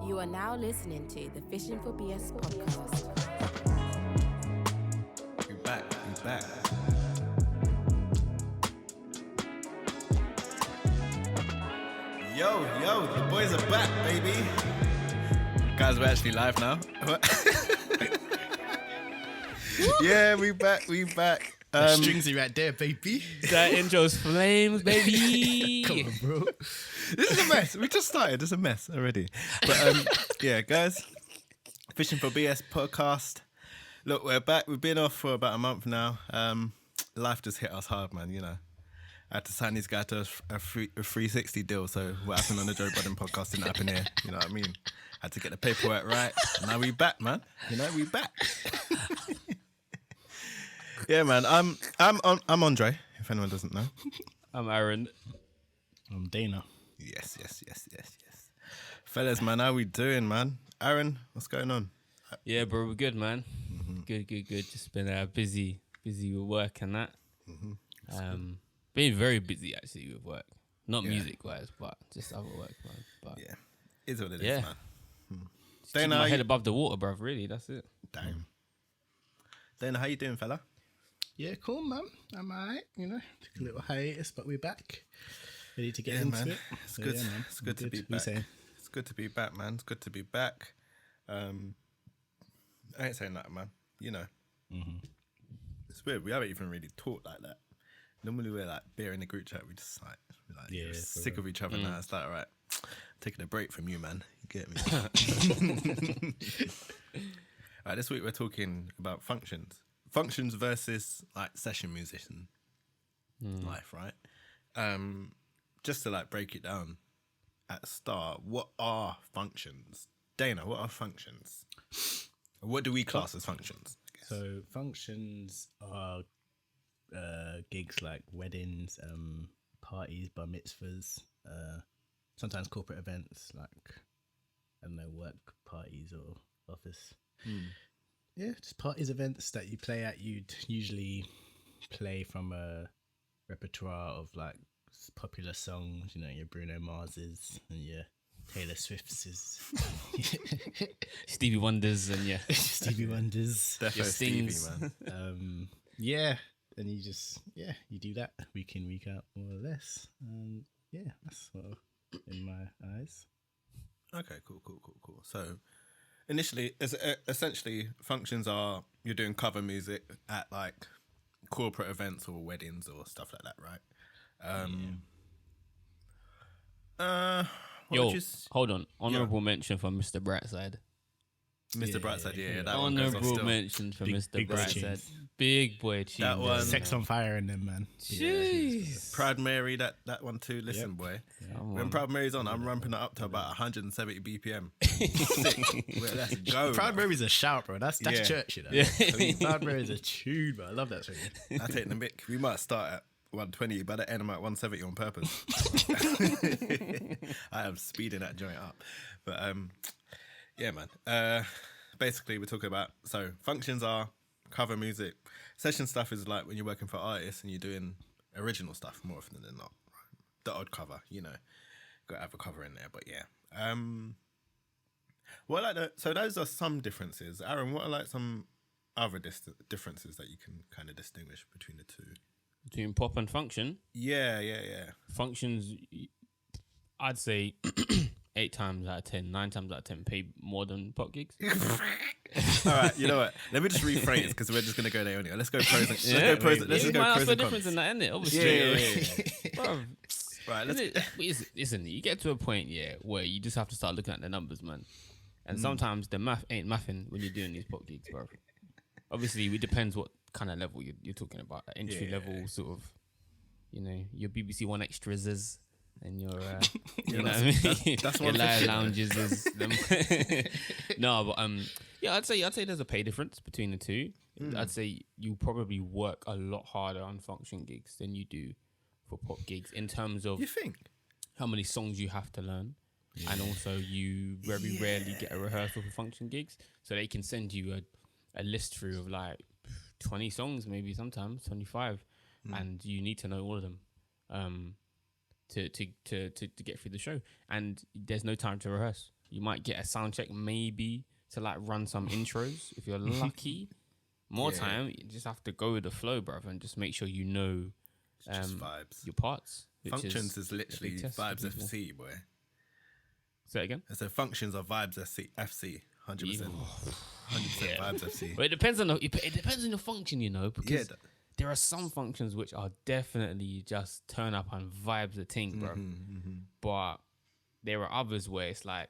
You are now listening to the Fishing for BS podcast. We back. Yo, the boys are back, baby. Guys, we're actually live now. Yeah, we back. Stringsy right there, baby. That intro's flames, baby. Come on, bro. This is a mess. We just started. It's a mess already. But yeah, guys, Fishing for BS podcast. Look, we're back. We've been off for about a month now. Life just hit us hard, man. You know, I had to sign these guys to a 360 deal. So what happened on the Joe Budden podcast didn't happen here. You know what I mean? Had to get the paperwork right. Now we back, man. You know, we back. Yeah, man. I'm Andre. If anyone doesn't know. I'm Aaron. I'm Dana. Yes. Fellas, man, how we doing, man? Aaron, what's going on? Yeah, bro, we're good, man. Mm-hmm. Good. Just been busy with work and that. Mm-hmm. Been very busy actually with work. Not music wise, but just other work, man. But yeah, it's what it is, man. Keep my head above the water, bruv. Really, that's it. Damn. Dana, how you doing, fella? Yeah, cool, man. I'm alright. You know, took a little hiatus, but we're back. Ready to get into it. It's good. Yeah, man. It's good to be back. It's good to be back, man. It's good to be back. I ain't saying that, man. You know, It's weird. We haven't even really talked like that. Normally we're like beer in the group chat. We just we're sick of each other now. It's like, all right, taking a break from you, man. You get me? All right, this week we're talking about functions versus like session musician life, right? Just to like break it down at the start, what are functions? Dana, what are functions? What do we class as functions? So functions are gigs like weddings, parties, bar mitzvahs, sometimes corporate events like, I don't know, work parties or office. Yeah, just parties, events that you play at. You'd usually play from a repertoire of like popular songs, you know, your Bruno Mars's and your Taylor Swift's, Stevie Wonders and Stevie Wonders, Defo Stevie, man. Yeah, and you just you do that week in, week out, more or less. Yeah, that's sort of in my eyes. Okay, cool. So initially, essentially, functions are you're doing cover music at like corporate events or weddings or stuff like that, right? Hold on. Honourable mention for Mr. Brightside. Mr. Brightside, yeah. That Honourable mention for Mr. Brightside. Big boy tune. That one. Sex on Fire in them, man. Jeez. Proud Mary, that one too. Listen, boy. When Proud Mary's on, I'm ramping it up to about 170 BPM. Well, let's go. Proud Mary's a shout, bro. That's church, you know. Yeah. I mean, Proud Mary's a tune, bro. I love that song. I take the mic. We might start at 120, by the end I'm at 170 on purpose. I am speeding that joint up. But yeah, man. Basically, we're talking about, so functions are cover music. Session stuff is like when you're working for artists and you're doing original stuff more often than not. Right? The odd cover, you know. Got to have a cover in there, but yeah. So those are some differences. Aaron, what are like some other differences that you can kind of distinguish between the two? Between pop and function? Yeah. Functions, I'd say 8 times out of 10, 9 times out of 10 pay more than pop gigs. All right, you know what? Let me just rephrase it because we're just gonna go there anyway. Let's go pros. Let's go pros. Let's just go pros and cons. Difference in that, isn't it? Obviously, yeah. Bro, Right. Isn't it? You get to a point, where you just have to start looking at the numbers, man. And sometimes the math ain't mathing when you're doing these pop gigs, bro. Obviously, it depends what kind of level you're talking about. Entry level, sort of, you know, your BBC One extras and your, you know what I mean? That's your live lounges. No, but I'd say there's a pay difference between the two. I'd say you probably work a lot harder on function gigs than you do for pop gigs in terms of you think how many songs you have to learn. And also you very rarely get a rehearsal for function gigs, so they can send you a list through of like 20 songs, maybe sometimes 25, and you need to know all of them to get through the show, and there's no time to rehearse. You might get a sound check maybe to like run some intros if you're lucky. More time, you just have to go with the flow, bruv, and just make sure you know Just vibes. your parts. Which Functions is is literally test for vibes people. FC, boy. Say it again. I said functions are vibes FC, 100%. 100% vibes FC. But it depends on the function, you know, because there are some functions which are definitely just turn up and vibes the thing, bro. But there are others where it's like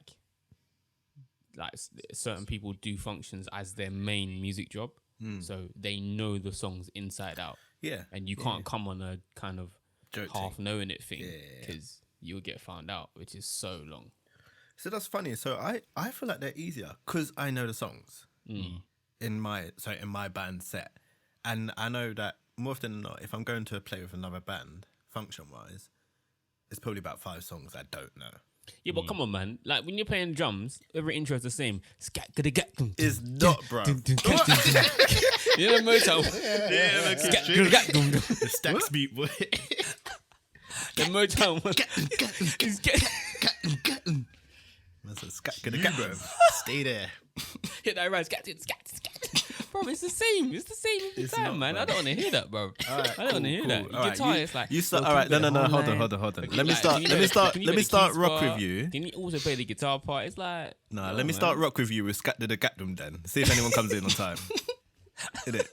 certain people do functions as their main music job, so they know the songs inside out. Yeah, and you can't come on a kind of joke half thing. knowing it thing because you'll get found out, which is so long. So that's funny. So I feel like they're easier because I know the songs in my band set, and I know that more often than not, if I'm going to play with another band, function wise, it's probably about 5 songs I don't know. Yeah, but come on, man. Like when you're playing drums, every intro is the same. It's not, bro. You know Motown. The Stacks beat, boy. The Motown one. That's a scat, bro. Stay there. Hit that right, scat. Bro, it's the same. It's the same every time, not, man. bro. I don't want to hear that, bro. All right, I don't want to hear that. All right, Guitar, it's like you start. well, All right, can you no. play the Hold whole on. line? Let me Like, start. can you Let me play- start. can you Let play me the start keys rock part? with you. Can you also play the guitar part? It's like No, oh, let me man. start rock with you with Scat Did the Gatdom then. See if anyone comes in on time. Innit?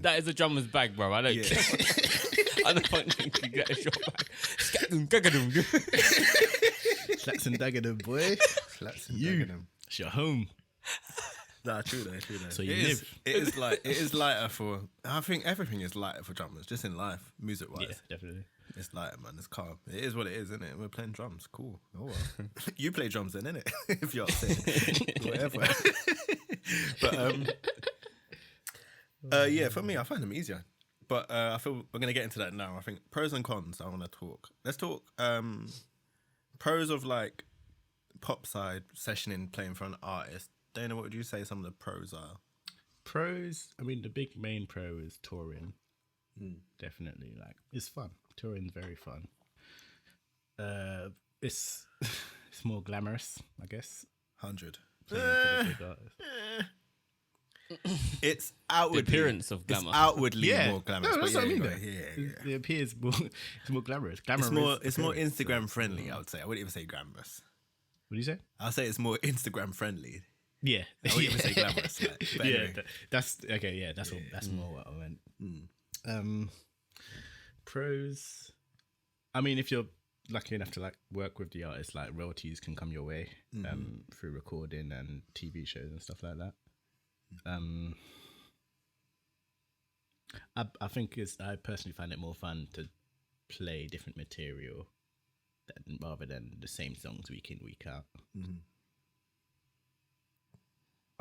That is a drummer's bag, bro. I don't Yeah. care. I don't think you get a shot back. Slats and dagger them, boy. Slaps and You. dagging them. It's your home. Nah, true though. So you It is- live. it is lighter for. I think everything is lighter for drummers, just in life, music wise. Yeah, definitely. It's lighter, man. It's calm. It is what it is, isn't it? We're playing drums. Cool. Oh well. You play drums then, innit? If you're upset, whatever. But yeah, for me, I find them easier. But I feel we're gonna get into that now. I think pros and cons. I want to talk. Let's talk pros of like pop side sessioning, playing for an artist. Dana, what would you say some of the pros are? Pros, I mean, the big main pro is touring. Definitely. Like, it's fun. Touring's very fun. It's it's more glamorous, I guess. 100. playing for the big artists. It's outwardly The appearance of glamour. It's outwardly Yeah. more glamorous. No, that's but what I mean, yeah, though. yeah. It appears more, it's more glamorous. Glamour It's more appearance, Instagram so- friendly. I would say. I wouldn't even say glamorous. What do you say? I'll say it's more Instagram friendly. Yeah. I wouldn't even say glamorous. Like, but Yeah, anyway. that's okay. Yeah, that's more what I meant. Pros. I mean, if you're lucky enough to like work with the artist, like royalties can come your way through recording and TV shows and stuff like that. I think I personally find it more fun to play different material rather than the same songs week in, week out.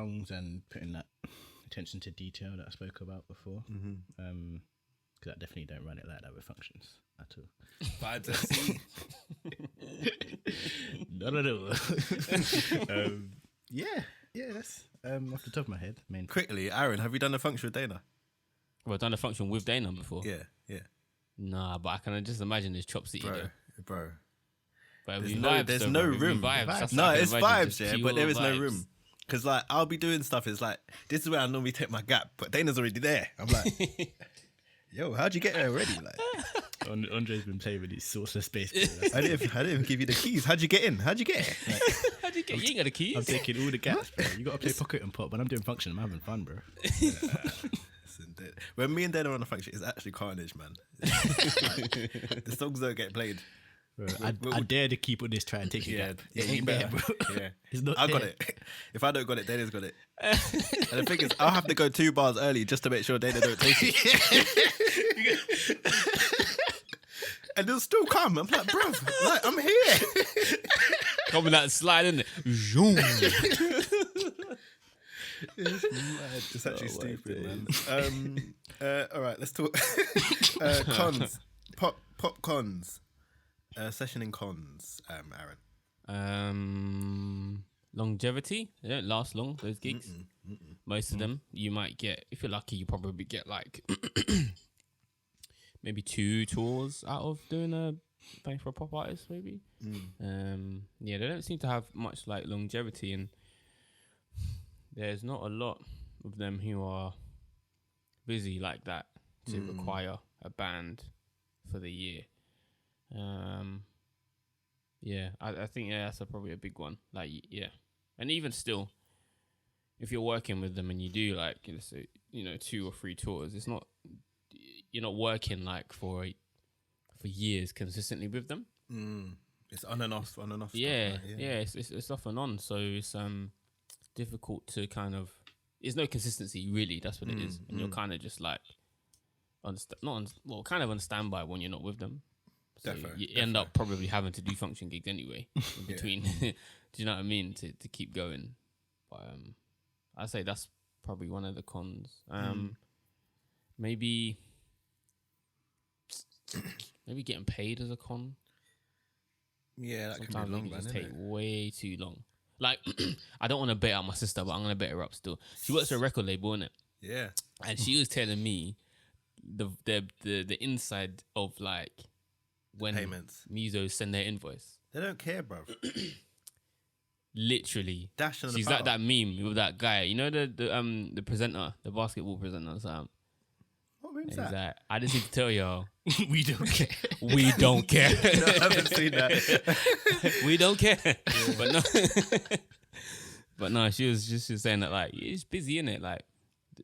Songs and putting that attention to detail that I spoke about before. Because I definitely don't run it like that with functions at all. Vibes FC. Not at all. Yeah, that's off the top of my head. Main. Quickly, Aaron, have you done a function with Dana? Well, I've done a function with Dana before. Yeah. Nah, but I can just imagine this Chop City though. Bro. But There's no room. That's No, what I can it's imagine, vibes, just yeah, pure but there is no vibes. room. Because, like, I'll be doing stuff, it's like, this is where I normally take my gap, but Dana's already there. I'm like, yo, how'd you get there already? Like, Andre's been playing with these sourceless space. I didn't even give you the keys. How'd you get in? How'd you get here? Like, How'd you get? You ain't got the keys. I'm taking all the gaps, bro. You got to play pocket and pop. When I'm doing function, I'm having fun, bro. listen, when me and Dana are on a function, it's actually carnage, man. Like, the songs don't get played. Bro, I dare to keep on this try and take a gap. Yeah, It you ain't better. there, bro. Yeah, It's not I got there. it. If I don't got it, Dana's got it. And the thing is, I'll have to go 2 bars early just to make sure Dana don't take it. And they'll still come. I'm like, bro, like, I'm here. Coming out slide in it. Zoom. It's actually stupid, man. All right, let's talk cons. Pop cons. Sessioning cons, Aaron. Longevity. They don't last long, those gigs. Most of them, you might get, if you're lucky, you probably get like maybe 2 tours out of doing a playing for a pop artist, maybe. Yeah, they don't seem to have much like longevity, and there's not a lot of them who are busy like that to require a band for the year. Yeah, I think that's probably a big one. Like, yeah, and even still, if you're working with them and you do like, say, 2 or 3 tours, it's not, you're not working like for years consistently with them. It's on and off. Yeah, stuff, right? It's off and on. So it's difficult to kind of. There's no consistency really. That's what it is, and you're kind of just like kind of on standby when you're not with them. So you end up probably having to do function gigs anyway in between. Do you know what I mean? To keep going. But I'd say that's probably one of the cons. Maybe getting paid as a con. Yeah, that Sometimes can be long, it can just man, take way too long. Like, I don't want to bet out my sister, but I'm gonna bet her up still. She works at a record label, innit? Yeah. And she was telling me the inside of like when payments. musos send their invoice. They don't care, bro. Literally, Dash on she's the like that meme with that guy. You know the presenter, the basketball presenter. So what meme's he's that? like, I just need to tell y'all, We don't care. we don't care. No, I haven't seen that. We don't care. But no, she was just saying that like it's busy, innit? Like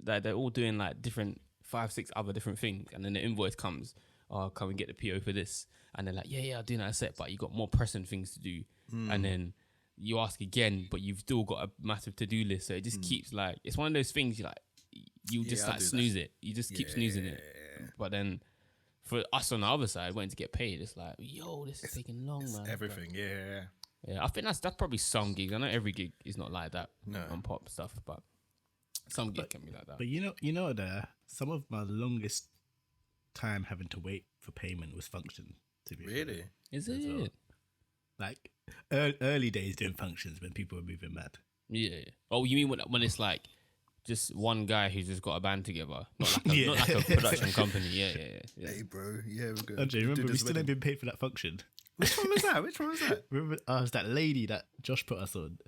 they're all doing like different 5-6 other different things, and then the invoice comes. Oh, can we get the PO for this? And they're like, yeah, I'll do that set, but you got more pressing things to do. And then you ask again, but you've still got a massive to-do list. So it just keeps like, it's one of those things you just like snooze it. You just keep snoozing it. But then for us on the other side, waiting to get paid, it's like, yo, this is taking long, man. Everything, yeah. Yeah, I think that's probably some gigs. I know every gig is not like that on pop stuff, but some gigs can be like that. But some of my longest time having to wait for payment was function. To be Really? Is it? Well. Like early days doing functions when people were moving mad. Yeah. Oh, you mean when it's like just one guy who's just got a band together, not like a production company? Yeah. Hey, bro. Yeah, we're good. Andre, remember we still ain't been paid for that function. Which one was that? Remember, it was that lady that Josh put us on.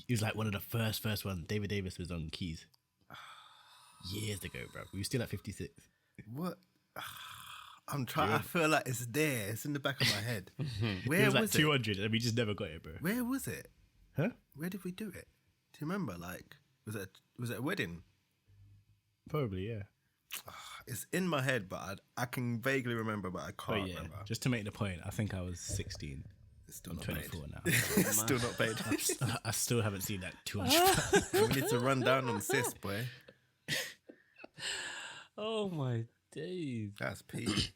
He was like one of the first ones. David Davis was on keys. Years ago, bro. We were still at 56. What? I'm trying. I feel like it's there. It's in the back of my head. Where It was like was 200 and we just never got it, bro. Where was it? Huh? Where did we do it? Do you remember? Like, was it a wedding? Probably, yeah. It's in my head, but I can vaguely remember, but I can't But yeah, remember. just to make the point, I think I was 16. It's still I'm not 24 paid. now. It's still not paid. I still haven't seen that 200. We need to run down on sis, boy. Oh my days. That's peak.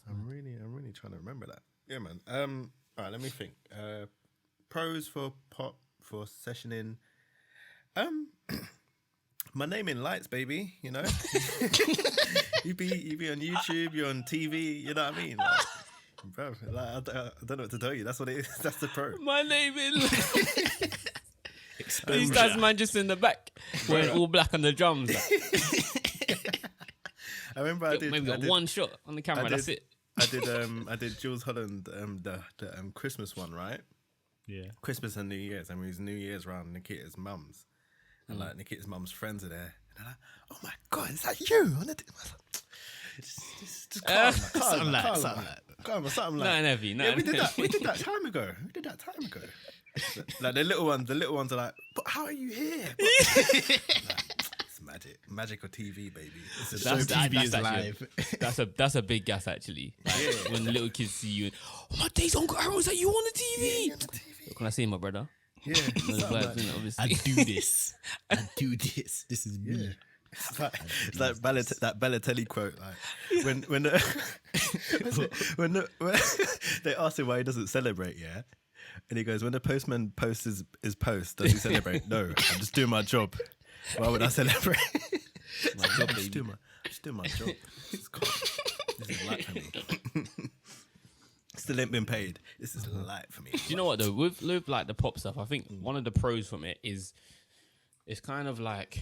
I'm really trying to remember that. Yeah, man. All right, let me think. Pros for pop for sessioning. My name in lights, baby. You know, you be on YouTube, you're on TV. You know what I mean, like, bro? Like, I don't know what to tell you. That's what it is. That's the pro. My name is. These guys, man, just in the back wearing all black on the drums. I remember I did one shot on the camera. That's it. I did Jules Holland the Christmas one, right? Yeah. Christmas and New Year's. I mean, it was New Year's round Nikita's mum's. And like Nikita's mum's friends are there. And they're like, oh my God, is that you? Just calm, Something like that. Something like Nothing heavy. yeah, we did that time ago. Like the little ones are like, but how are you here? It's magic of TV, baby. TV is live. That's a big gas actually. Like, when the little kids see you, oh my days, Uncle Aaron's like you on the TV. What can I say, my brother? Yeah, Those vibes, innit, obviously. I do this. This is me. yeah. It's like that Balotelli quote, like when they ask him why he doesn't celebrate, yeah, and he goes, when the postman posts his post, does he celebrate? No, I'm just doing my job. Why would I celebrate? My job, I'm just baby. doing my job. This is cool. This is light for me. Still ain't been paid. This is light for me. Do you know what though? With like the pop stuff, I think one of the pros from it is it's kind of like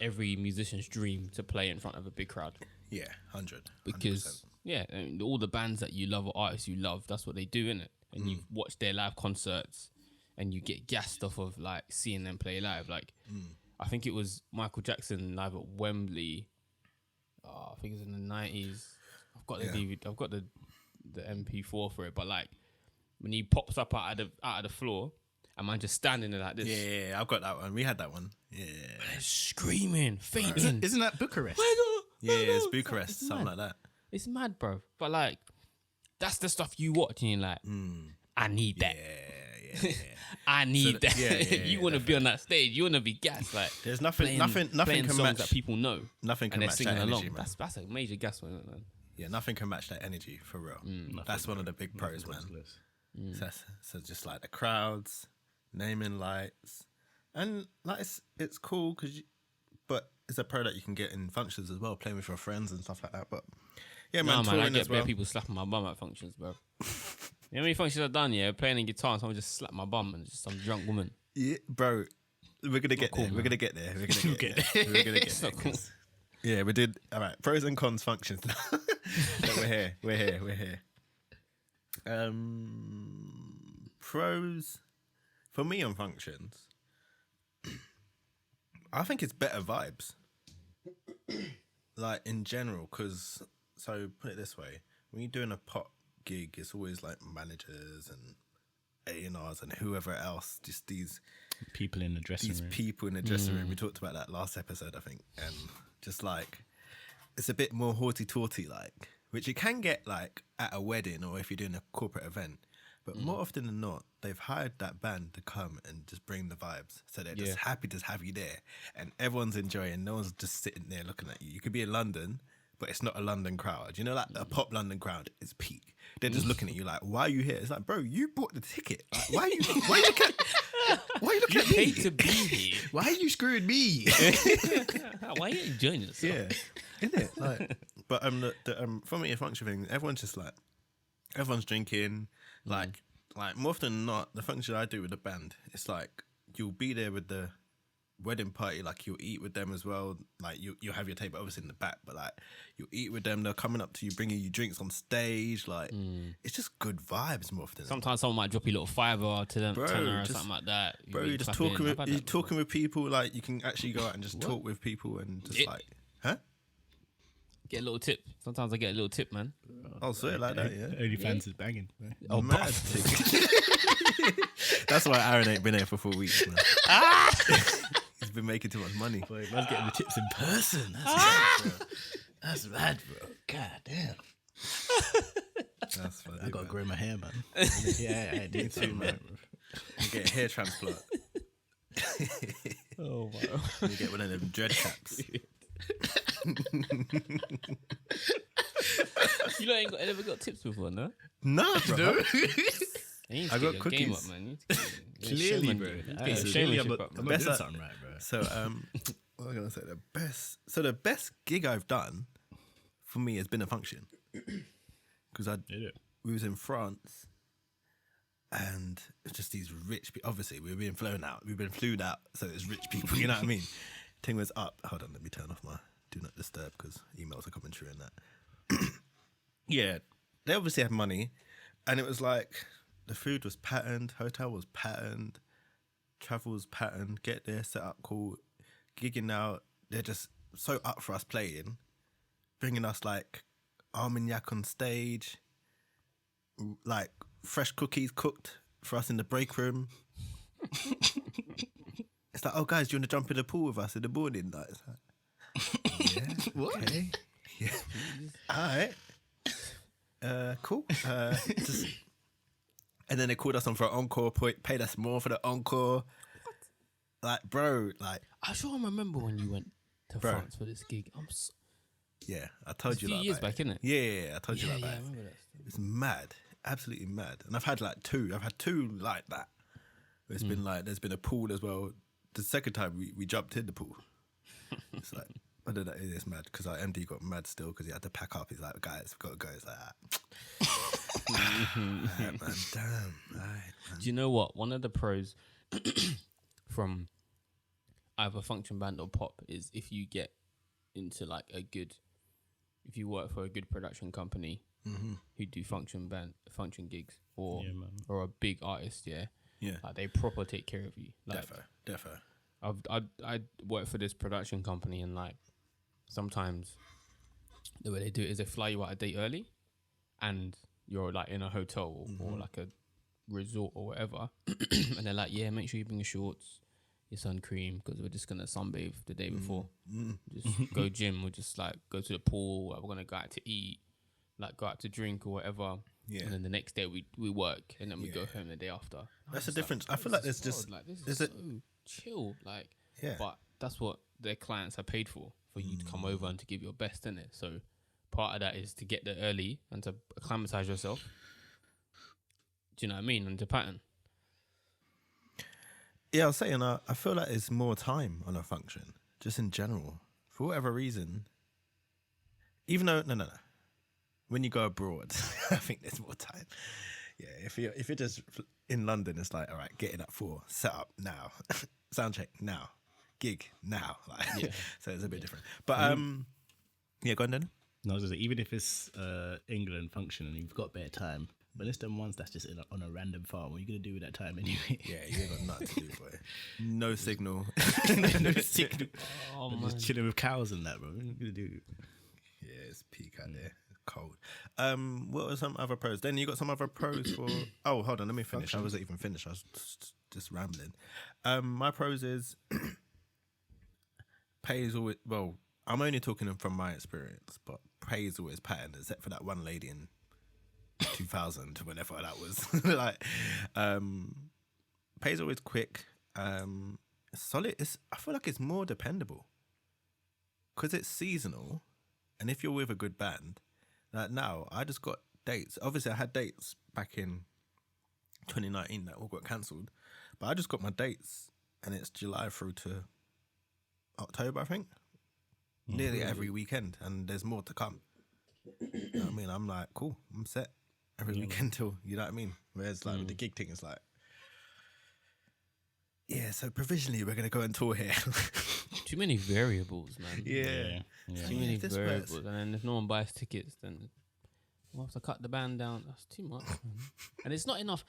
every musician's dream to play in front of a big crowd. Yeah, 100. Because Yeah, and all the bands that you love or artists you love, that's what they do, innit? And you've watched their live concerts, and you get gassed off of like seeing them play live. Like, I think it was Michael Jackson live at Wembley. I think it was in the 90s. I've got the DVD. I've got the MP4 for it. But like when he pops up out of the floor, and man just standing there like this. Yeah, I've got that one. We had that one. Yeah, And screaming, fainting. Isn't that Bucharest? yeah, it's Bucharest, It's something mad. like that. It's mad, bro. But like, that's the stuff you watch, and you're like, I need that. Yeah. I need that. yeah, You want to be on that stage. You want to be gassed. Like, There's nothing playing can songs match that people know. Nothing can And they're match singing that along. energy, man. That's a major gas one, man. Yeah, nothing can match that energy for real. That's one of the big pros, man. So just like the crowds, naming lights, and like it's cool but it's a pro that you can get in functions as well, playing with your friends and stuff like that. But yeah, man, Nah, man, I touring get as well. bare people slapping my bum at functions, bro. You know how many functions I've done, yeah? Playing a guitar and someone just slapped my bum and just some drunk woman. Yeah, bro, we're gonna get cool, there. man. We're gonna get there. We're gonna get there. We're gonna get It's there. not cool. Yeah, we did. All right, pros and cons functions. But we're here. Pros for me on functions. I think it's better vibes. Like in general, because so put it this way: when you're doing a pop gig, it's always like managers and A&Rs and whoever else, just these People in the dressing room. people in the dressing room. We talked about that last episode, I think, and just like it's a bit more haughty-taughty, like, which you can get like at a wedding or if you're doing a corporate event. But more often than not, they've hired that band to come and just bring the vibes. So they're just happy to have you there. And everyone's enjoying. No one's just sitting there looking at you. You could be in London, but it's not a London crowd. You know, like a pop London crowd is peak. They're just looking at you like, why are you here? It's like, bro, you bought the ticket. Like, why are you looking at me? Hate to be here. Why are you screwing me? Why are you enjoying yourself? Yeah, isn't it? Like, but for me, a function thing, everyone's just like, everyone's drinking. Like more often than not, the function I do with the band, it's like you'll be there with the wedding party, like you'll eat with them as well. Like you'll have your table obviously in the back, but like you'll eat with them. They're coming up to you, bringing you drinks on stage. Like it's just good vibes more often. Sometimes someone might drop you a little fiver to them, Bro, tenner or just- something like that. Bro, you're just talking with people. Like you can actually go out and just talk with people and just Tip. like, huh? Get a little tip. Sometimes I get a little tip, man. I'll say it like that, yeah. OnlyFans is banging. Man. Oh, Mad thing. That's why Aaron ain't been here for 4 weeks, man. He's been making too much money. Boy, man's getting the tips in person. That's mad, bro. That's mad, bro. God damn. That's funny. I gotta man. grow my hair, man. Yeah, I need to, man. You get a hair transplant. Oh, wow. You get one of them dread caps. You know, ain't never got tips before, no? Nah, bro. You need to I get got your game cookies. up, man. You need to get your Clearly, showman- bro. you need to get Yeah, your so showmanship I'm up. not Best doing I- something right, bro. So, what was I gonna say? The best gig I've done for me has been a function because we was in France, and it's just these rich people. Obviously, we were being flown out. We've been flew out, so it's rich people. You know what I mean? Thing was up. Hold on, let me turn off my do not disturb because emails are coming through and that. Yeah, they obviously had money, and it was like the food was patterned, hotel was patterned, travel was patterned. Get there, set up, cool, gigging out. They're just so up for us playing, bringing us like Armagnac on stage, like fresh cookies cooked for us in the break room. It's like, oh guys, do you want to jump in the pool with us in the morning? Like, it's like, yeah, What? okay, yeah, all right. Cool. Just, and then they called us on for an encore, paid us more for the encore. Like, bro, like, I sure remember when you went to Bro. France for this gig. yeah, I told It's a you few about years that. back, innit? Yeah, I told you about I that. remember that. It's mad, absolutely mad. And I've had like two. I've had two like that. It's been like there's been a pool as well. The second time we jumped in the pool. It's like I don't know. It's mad because our MD got mad still because he had to pack up. He's like, guys, we've got to go. It's like, man, damn. Right, man. Do you know what? One of the pros from either function band or pop is if you get into like a good if you work for a good production company who do function gigs or Yeah, man. or a big artist, Yeah. like they proper take care of you. Like Defo. I work for this production company, and like sometimes the way they do it is they fly you out a day early, and you're like in a hotel or like a resort or whatever, and they're like, yeah, make sure you bring your shorts, your sun cream, because we're just gonna sunbathe the day before. Just go gym, or just like go to the pool. We're gonna go out to eat, like go out to drink or whatever. Yeah. And then the next day we work, and then we go home the day after. That's the difference. I feel like there's just like this is is it so chill, like. yeah. But that's what their clients are paid for you to come over and to give your best in it. So part of that is to get there early and to acclimatize yourself. Do you know what I mean? And to pattern. Yeah, I was saying, I feel like there's more time on a function, just in general, for whatever reason. Even though, no. When you go abroad, I think there's more time. Yeah, if you're just in London, it's like, all right, get in at 4, set up now, sound check now, gig now. Like, so it's a bit different. But yeah, go on then. No, I was gonna say, even if it's England function and you've got better time, but it's them ones that's just on a random farm. What are you gonna do with that time anyway? Yeah, you ain't got nothing to do, boy. No signal. No signal. Oh I'm man. just chilling with cows and that, bro. What are you gonna do? Yeah, it's peak out there. It's cold. What were some other pros? Then you got some other pros for. Oh, hold on, let me finish. I wasn't even finished. I was just rambling. My pros is pay is always well. I'm only talking from my experience, but pay is always patterned, except for that one lady in 2000, whenever that was. Like, pay is always quick. Solid. I feel like it's more dependable because it's seasonal. And if you're with a good band, like now, I just got dates. Obviously, I had dates back in 2019 that all got cancelled. But I just got my dates, and it's July through to October, I think. Nearly every weekend, and there's more to come. You know what I mean? I'm like, cool, I'm set every weekend till, you know what I mean? Whereas like with the gig thing, it's like, yeah, so provisionally we're going to go and tour here. Too many variables, man. Yeah. Too many This variables. works. And then if no one buys tickets, then we'll have to cut the band down. That's too much, man. And it's not enough.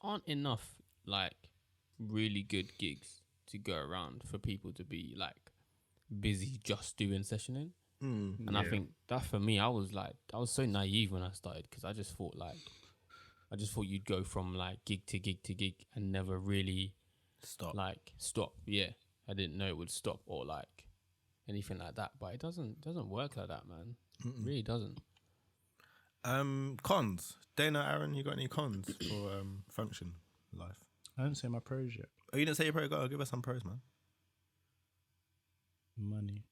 Aren't enough, like, really good gigs to go around for people to be, like, busy just doing sessioning. And I think that for me, I was so naive when I started, because I just thought you'd go from, like, gig to gig to gig and never really stop. Yeah. I didn't know it would stop or like anything like that, but it doesn't work like that, man. It really doesn't. Cons. Dana, Aaron, you got any cons for function life? I didn't say my pros yet. Oh, you didn't say your pro? Go, give us some pros, man. Money.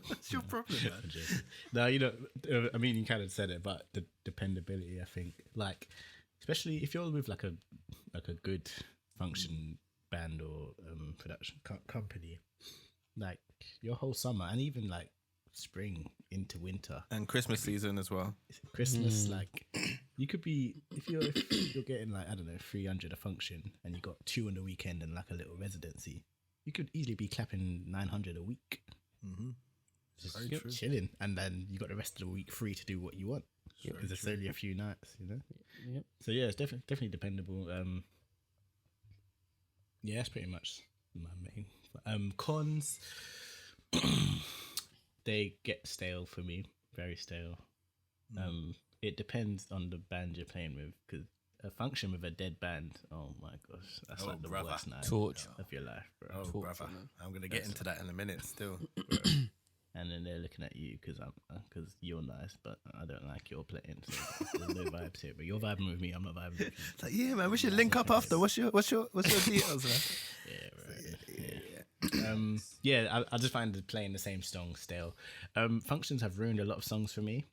What's your problem, man? No, I mean, you kind of said it, but the dependability, I think, like, especially if you're with like a good function band or production company, like your whole summer and even like spring into winter And Christmas season as well. Christmas, like you could be if you're getting like, I don't know, 300 a function and you got 2 on the weekend and like a little residency, you could easily be clapping 900 a week. Just Very true. chilling, and then you got the rest of the week free to do what you want because it's only a few nights, you know. Yep. So yeah, it's definitely dependable. Yeah, that's pretty much my main. Cons, they get stale for me, very stale. It depends on the band you're playing with, because a function with a dead band, oh my gosh, that's like the brother. worst night Torture. of your life, bro. Oh, Talk brother. to them. I'm going to get into that in a minute still. And then they're looking at you because you're nice, but I don't like your playing. So there's no vibes here. But you're vibing with me. I'm not vibing with you. It's like, yeah, man, we should link up after. What's your details, man? Yeah, right. Yeah. I just find playing the same song stale. Functions have ruined a lot of songs for me.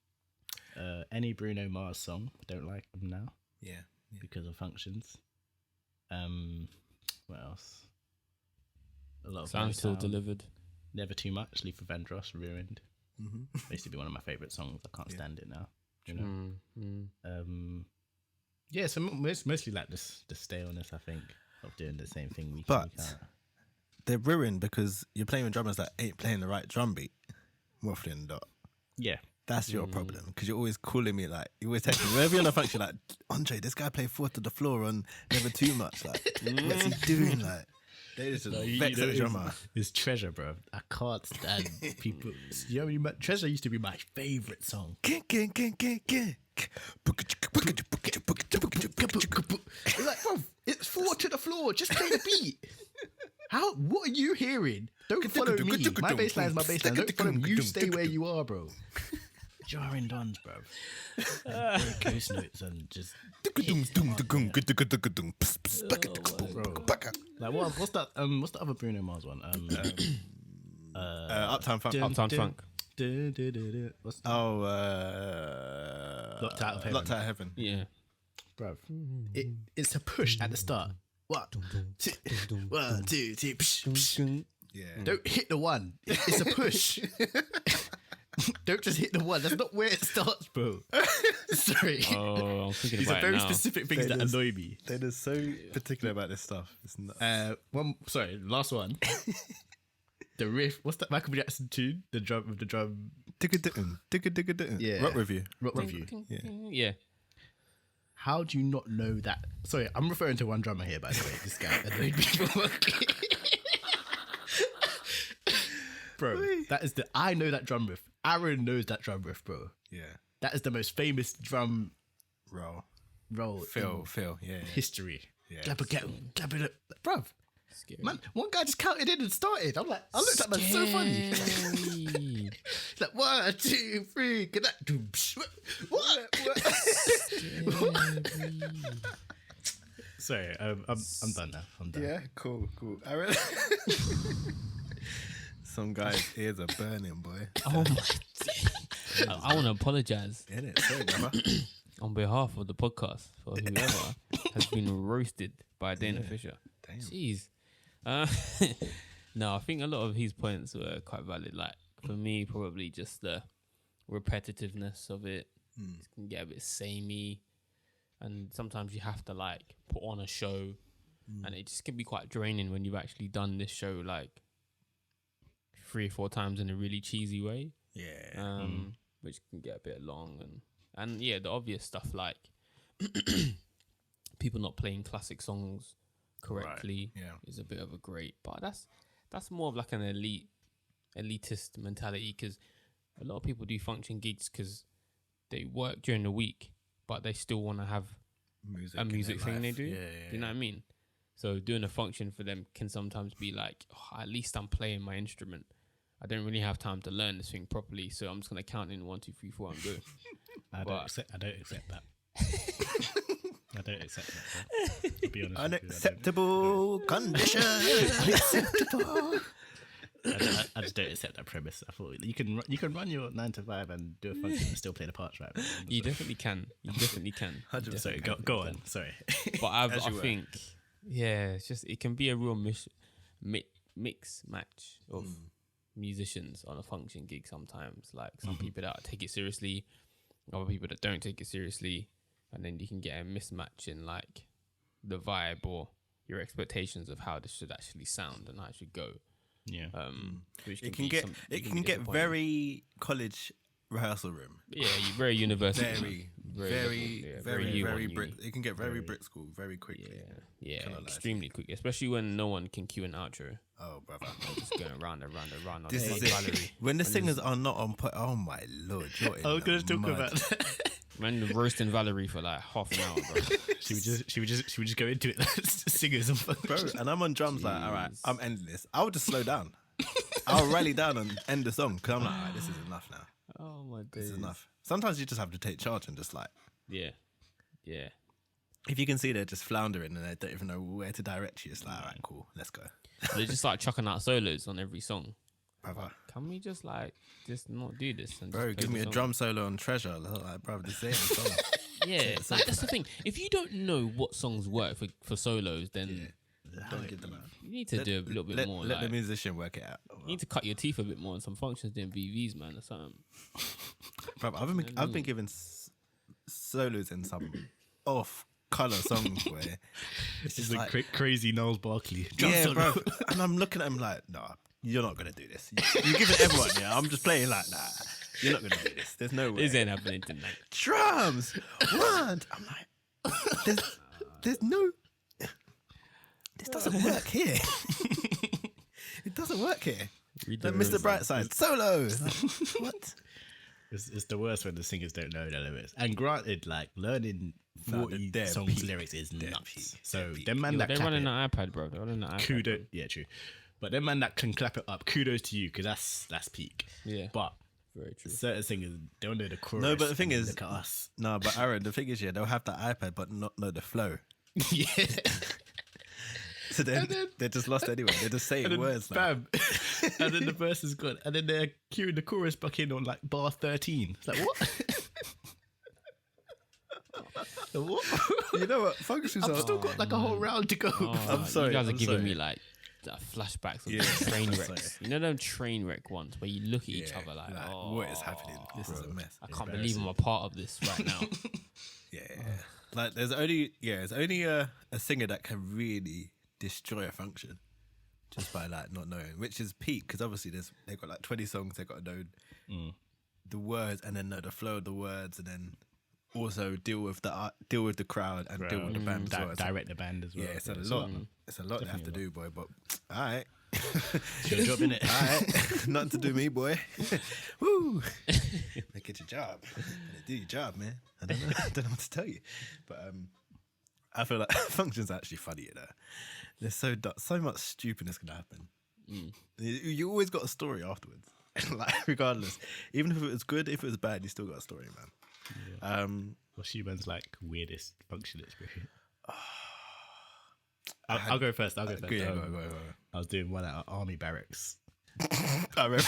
Any Bruno Mars song, I don't like them now. Yeah. Because of functions. What else? A lot of Sounds still Motown. delivered. Never Too Much, Luther Vandross, ruined. Used to be one of my favourite songs. I can't stand it now. You know. Yeah, so mostly like the staleness, I think, of doing the same thing week in, But week out. they're ruined because you're playing with drummers that ain't playing the right drum beat. Waffling dot. Yeah. That's your problem, because you're always calling me like, you always text me whenever you're on a function like, Andre, this guy played fourth to the floor on Never Too Much. Like, what's he doing? Like, they just vex at the drummer. It's Treasure, bro. I can't stand people. You know, Treasure used to be my favorite song. It's like, bro, it's four to the floor. Just play the beat. How? What are you hearing? Don't follow me. My baseline is my baseline. Don't follow me. You stay where you are, bro. Jarring dons, bro. Ghost notes and just. Like what's that? What's the other Bruno Mars one? Uptown Funk. Uptown Funk. What's Locked Out of Heaven. Yeah. Bro, it's a push at the start. 1, 2, 1, 2, 3. Psh, psh. Yeah. Don't hit the one. It's a push. Don't just hit the one. That's not where it starts, bro. Sorry. Oh, I'm thinking These about are very it now. specific things that annoy me. They're just so particular about this stuff. It's not. Last one. The riff. What's that Michael Jackson tune? The drum of the drum. Yeah. Rock Review. Rock Review. Yeah. How do you not know that? Sorry, I'm referring to one drummer here, by the way. This guy annoyed me for working. Bro, that is I know that drum riff. Aaron knows that drum riff, bro. Yeah. That is the most famous drum Roll. in Phil. Yeah. history. Yeah. Clap it up. Bruv, Scary. man, one guy just counted in and started. I'm like, I looked at him, it's so funny. It's like 1, 2, 3, get that. What? Sorry, I'm done now. I'm done. Yeah, cool. Some guy's ears are burning, boy. Oh my. I want to apologize Innit? Sorry, brother. on behalf of the podcast for whoever has been roasted by Dana Fisher. Damn. Jeez. No, I think a lot of his points were quite valid. Like for me, probably just the repetitiveness of it. It can get a bit samey, and sometimes you have to like put on a show, and it just can be quite draining when you've actually done this show like 3 or 4 times in a really cheesy way. Yeah. Which can get a bit long, and yeah, the obvious stuff like people not playing classic songs correctly is a bit of a great, but that's more of like an elitist mentality, because a lot of people do function gigs because they work during the week, but they still want to have a music thing they do. You know what I mean? So doing a function for them can sometimes be like, oh, at least I'm playing my instrument. I don't really have time to learn this thing properly, so I'm just gonna count in 1, 2, 3, 4 and go. I don't accept that. I don't accept that. To be honest, Unacceptable condition. Unacceptable. I just don't accept that premise. I thought you can run your 9 to 5 and do a function and still play the parts, right? You definitely can. You definitely can. 100%. Sorry, go on. Sorry. But I think, it's just it can be a real mix match of musicians on a function gig sometimes. Like some people that take it seriously, other people that don't take it seriously, and then you can get a mismatch in like the vibe or your expectations of how this should actually sound and how it should go. Yeah. Which It can get very college rehearsal room. Yeah, very university. Very Brit. It can get very Brit school very quickly. Yeah, extremely quick, especially when no one can cue an outro. Oh, brother. Just going round and round and round. This is it. When the singers are not on point, oh my lord, you're in I was going to talk mud. about that. Man, roasting Valerie for like half an hour, bro. Should we just go into it? Singers and Bro, and I'm on drums like, all right, I'm ending this. I would just slow down. I'll rally down and end the song because I'm like, all right, this is enough now. Oh my days. This is enough. Sometimes you just have to take charge and just like, Yeah. if you can see they're just floundering and they don't even know where to direct you, it's like, all right, cool, let's go. They just like chucking out solos on every song. Brother. Can we just not do this? And Bro, just give play me the a song? drum solo on Treasure. Like, bro, this is the song. Yeah, like, that's the thing. If you don't know what songs work for solos, then Don't give them out. you need to do a little bit more. Let like, the musician work it out. you need to cut your teeth a bit more on some functions doing VVs, man, or something. Bro, I've been given solos in some off-color songs where This is like crazy Knowles Barkley. yeah, bro. And I'm looking at him like, nah, you're not gonna do this. You're giving everyone, yeah. I'm just playing like that. You're not gonna do this. There's no way. This ain't happening tonight. Drums. What? I'm like, there's no. This doesn't work here. It doesn't work here. Like Mr. Brightside solo. Like, what? It's the worst when the singers don't know their lyrics. And granted, like learning No, 40 they're songs peak. lyrics is They're nuts. peak. So They're peak. them man that They're clap running it, an iPad, bro. They're running an iPad. kudos. Yeah, true. But them man that can clap it up, kudos to you because that's peak. Yeah. But Very true. certain singers don't know the chorus. No, but the thing and is, look at us. no, but Aaron, the thing is, yeah, they'll have the iPad, but not know the flow. Yeah. So then they're just lost anyway. They're just saying And then, words. Like, bam. And then the verse is gone. And then they're queuing the chorus back in on like bar 13. It's like, what? What? you know what? Functions I've are. still got like a whole round to go. Oh, I'm sorry, You guys are I'm giving sorry. me like flashbacks of Yeah, train I'm wrecks. You know them train wreck ones where you look at each Yeah, other like, like, oh, what is happening? This is a mess. I can't believe I'm a part of this right now. Yeah, like there's only a singer that can really destroy a function just by like not knowing, which is peak because obviously they've got like 20 songs. They've got to know the words and then know the flow of the words and then also deal with the crowd and deal with the band as well. It's Direct the band as well. yeah, it's a lot. It's a lot they have to do, boy. But all right. It's your job, innit? All right, nothing to do, me boy. Woo, make it your job. Do your job, man. I don't know what to tell you, but I feel like functions are actually funny. You know, there's so much stupidness can happen. You always got a story afterwards, like regardless. Even if it was good, if it was bad, you still got a story, man. Yeah. What's Human's like weirdest function experience? I'll go first. I'll go first. Yeah, go. I was doing one at army barracks. I remember.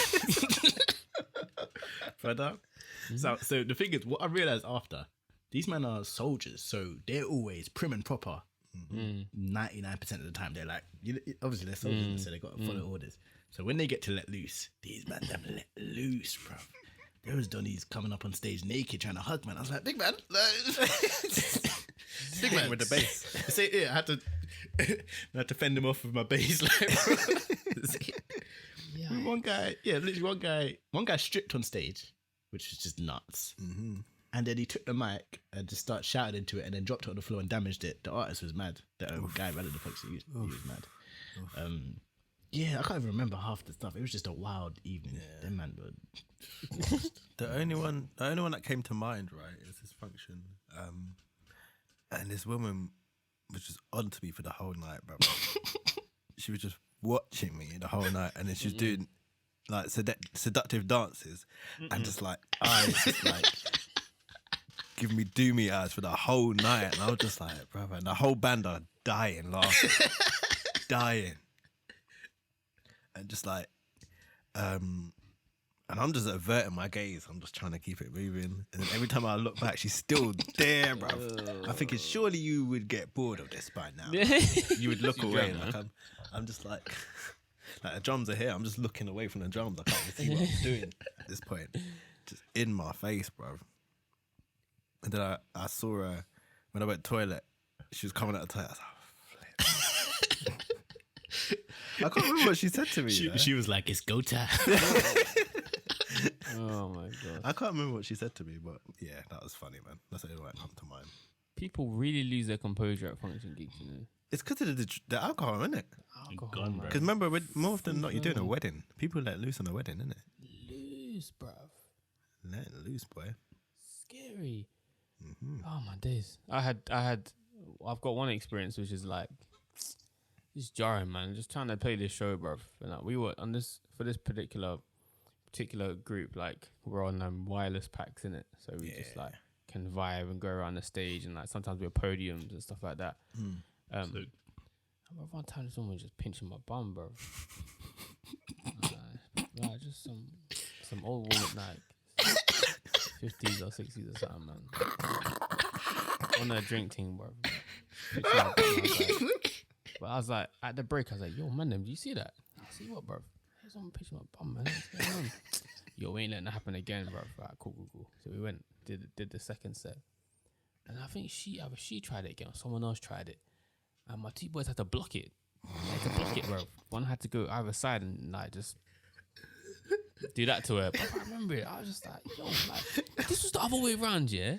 Further. So the thing is, what I realised after, these men are soldiers, so they're always prim and proper. 99% of the time, they're like, obviously they're soldiers, so they got to follow orders. So when they get to let loose, these men them let loose, bro. There was Donnies coming up on stage naked trying to hug, man. I was like, big man. Big man with the bass. Say, yeah, I had to fend him off with my bass. Like, one guy, literally one guy stripped on stage, which was just nuts. And then he took the mic and just started shouting into it and then dropped it on the floor and damaged it. The artist was mad. The guy running the function, he was mad. Yeah, I can't even remember half the stuff. It was just a wild evening. Yeah. Them man were The only one that came to mind, right, is this function. And this woman was just on to me for the whole night, bro. She was just watching me the whole night, and then she was doing like seductive dances, and just like eyes, just like giving me doomy eyes for the whole night. And I was just like, brother, and the whole band are dying laughing, dying, and just like, and I'm just averting my gaze. I'm just trying to keep it moving. And then every time I look back, she's still there, bro. I'm thinking, surely you would get bored of this by now. You would look away. Like I'm just like the drums are here. I'm just looking away from the drums. I can't even see what I'm doing at this point. Just in my face, bro. And then I saw her when I went to the toilet. She was coming out of the toilet. I was like, flip. I can't remember what she said to me. she was like, it's go time. Oh my god! I can't remember what she said to me, but yeah, that was funny, man. That's the only one that come to mind. People really lose their composure at function gigs, you know. It's because of the alcohol, isn't it? Alcohol, man. Because remember, more often than not, you're doing a wedding. People let loose on a wedding, isn't it? Loose, bruv. Let loose, boy. Scary. Oh my days. I've got one experience which is like, it's jarring, man. Just trying to play this show, bruv. And like, we were on this for this particular group, like we're on wireless packs in it, so we just like can vibe and go around the stage, and like sometimes we're podiums and stuff like that. I remember one time this woman was just pinching my bum, bro. Like just some old woman, like 50s or 60s or something, man. On a drink thing, bro. But I was like, at the break, I was like, yo, man, do you see that? I see what, bro? There's someone pinching my bum, man. What's going on? Yo, we ain't letting that happen again, bro. Right, cool. So we went, did the second set. And I think she tried it again, or someone else tried it. And my two boys had to block it. I had to block it, bro. One had to go either side and like just do that to her. But I remember it. I was just like, yo, like this was the other way around, yeah.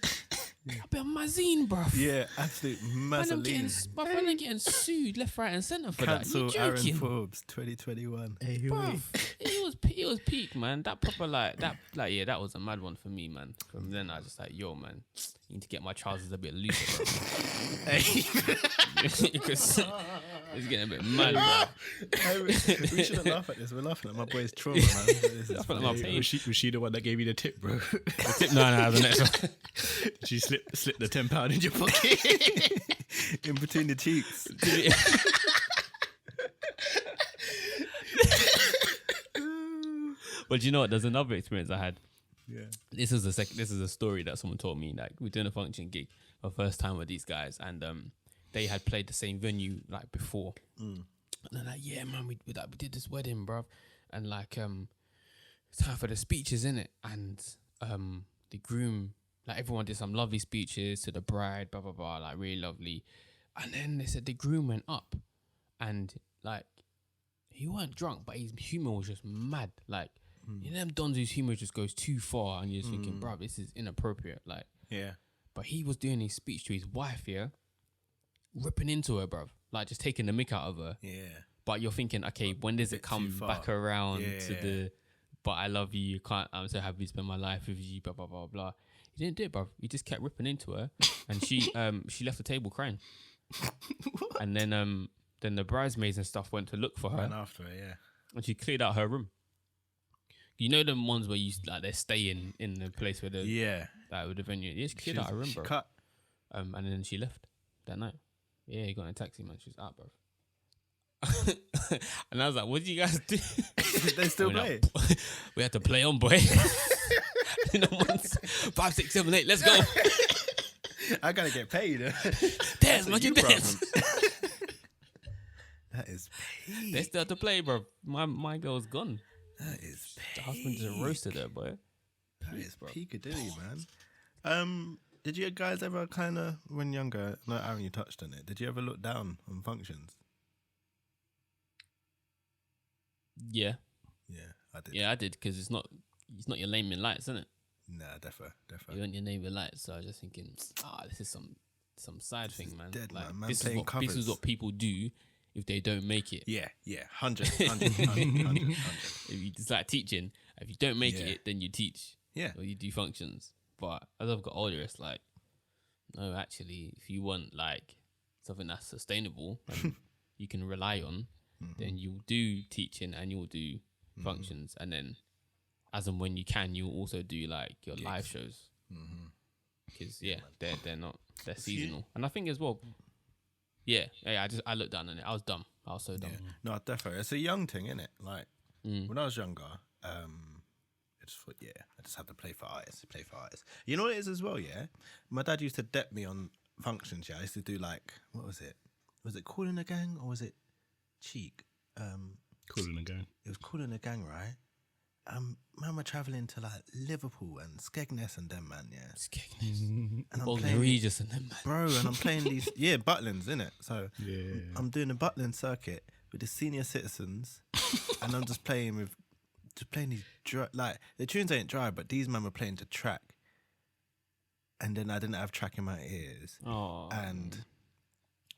I've been on my zine, bro. Yeah, absolute mazzoline. My friend are getting sued left, right, and centre for Cancel that. You Aaron joking? Forbes 2021. Hey, who Bruv, it was peak, man. That proper that was a mad one for me, man. From then I was just like, yo, man, you need to get my trousers a bit looser, bro. Because it's getting a bit mad, bro. We shouldn't laugh at this. We're laughing at my boy's trauma, man. This is Laughing at my funny. pain. Was she the one that gave you the tip, bro? No, the next one. She slipped the £10 in your pocket. In between the cheeks. But you know what? There's another experience I had. Yeah. This is a story that someone told me. Like, we're doing a function gig for the first time with these guys, and they had played the same venue like before. And they're like, yeah, man, we did this wedding, bruv, and like it's time for the speeches, innit? And the groom, like, everyone did some lovely speeches to the bride, blah blah blah, like really lovely. And then they said the groom went up, and like he weren't drunk, but his humor was just mad, like. You know them dons whose humor just goes too far, and you're just thinking, bro, this is inappropriate. Like, Yeah. but he was doing his speech to his wife, yeah, ripping into her, bruv, like just taking the mick out of her. Yeah. But you're thinking, okay, when does it bit come too far. back around Yeah. to the, but I love you, I'm so happy to spend my life with you, blah blah blah blah. He didn't do it, bruv. He just kept ripping into her, and she left the table crying. And then the bridesmaids and stuff went to look for her, And after it, yeah. and she cleared out her room. You know them ones where you like they're staying in the place where Yeah. like with the venue. Yeah, she cleared out her room, She bro. cut. And then she left that night. Yeah, he got in a taxi, man. She was out, bro. And I was like, "What did you guys do?" They still We're play. like, we had to play on, boy. You know, 5, 6, 7, 8. Let's go. I gotta get paid. Dance, man, you dance. That is They peak. still have to play, bro. My girl's gone. That is The husband just roasted her, boy. That is Peekadilly, man. Did you guys ever kind of, when younger, no, Aaron, you touched on it. Did you ever look down on functions? Yeah, Yeah, I did. yeah, I did, because it's not your name in lights, isn't it? Nah, You defo. want your name in lights, so I was just thinking, this is some side thing, man. dead, like man. Man this playing is covers. what people do if they don't make it. Yeah, 100. If you, it's like teaching. If you don't make Yeah. it, then you teach. Yeah. Or you do functions. But as I've got older, it's like, no, actually, if you want like something that's sustainable and you can rely on, then you'll do teaching and you'll do functions, and then as and when you can, you'll also do like your live shows. Because they're seasonal, and I think as well. Yeah, I looked down on it. I was dumb. I was so dumb. Yeah. No, definitely. It's a young thing, isn't it? Like, when I was younger, I just thought, I just had to play for artists. You know what it is as well, yeah? My dad used to dep me on functions, yeah? I used to do like, what was it? Was it Cool in the Gang or was it Cheek? Cool in the Gang. It was Cool in the Gang, right? Man, we're travelling to like Liverpool and Skegness and them, man, yeah. And I'm Bolton playing, Regis and them, man. bro, and I'm playing these, Butlins, innit? So Yeah. I'm doing the Butlin circuit with the senior citizens, and I'm just playing these like the tunes ain't dry, but these men were playing the track, and then I didn't have track in my ears, Oh, and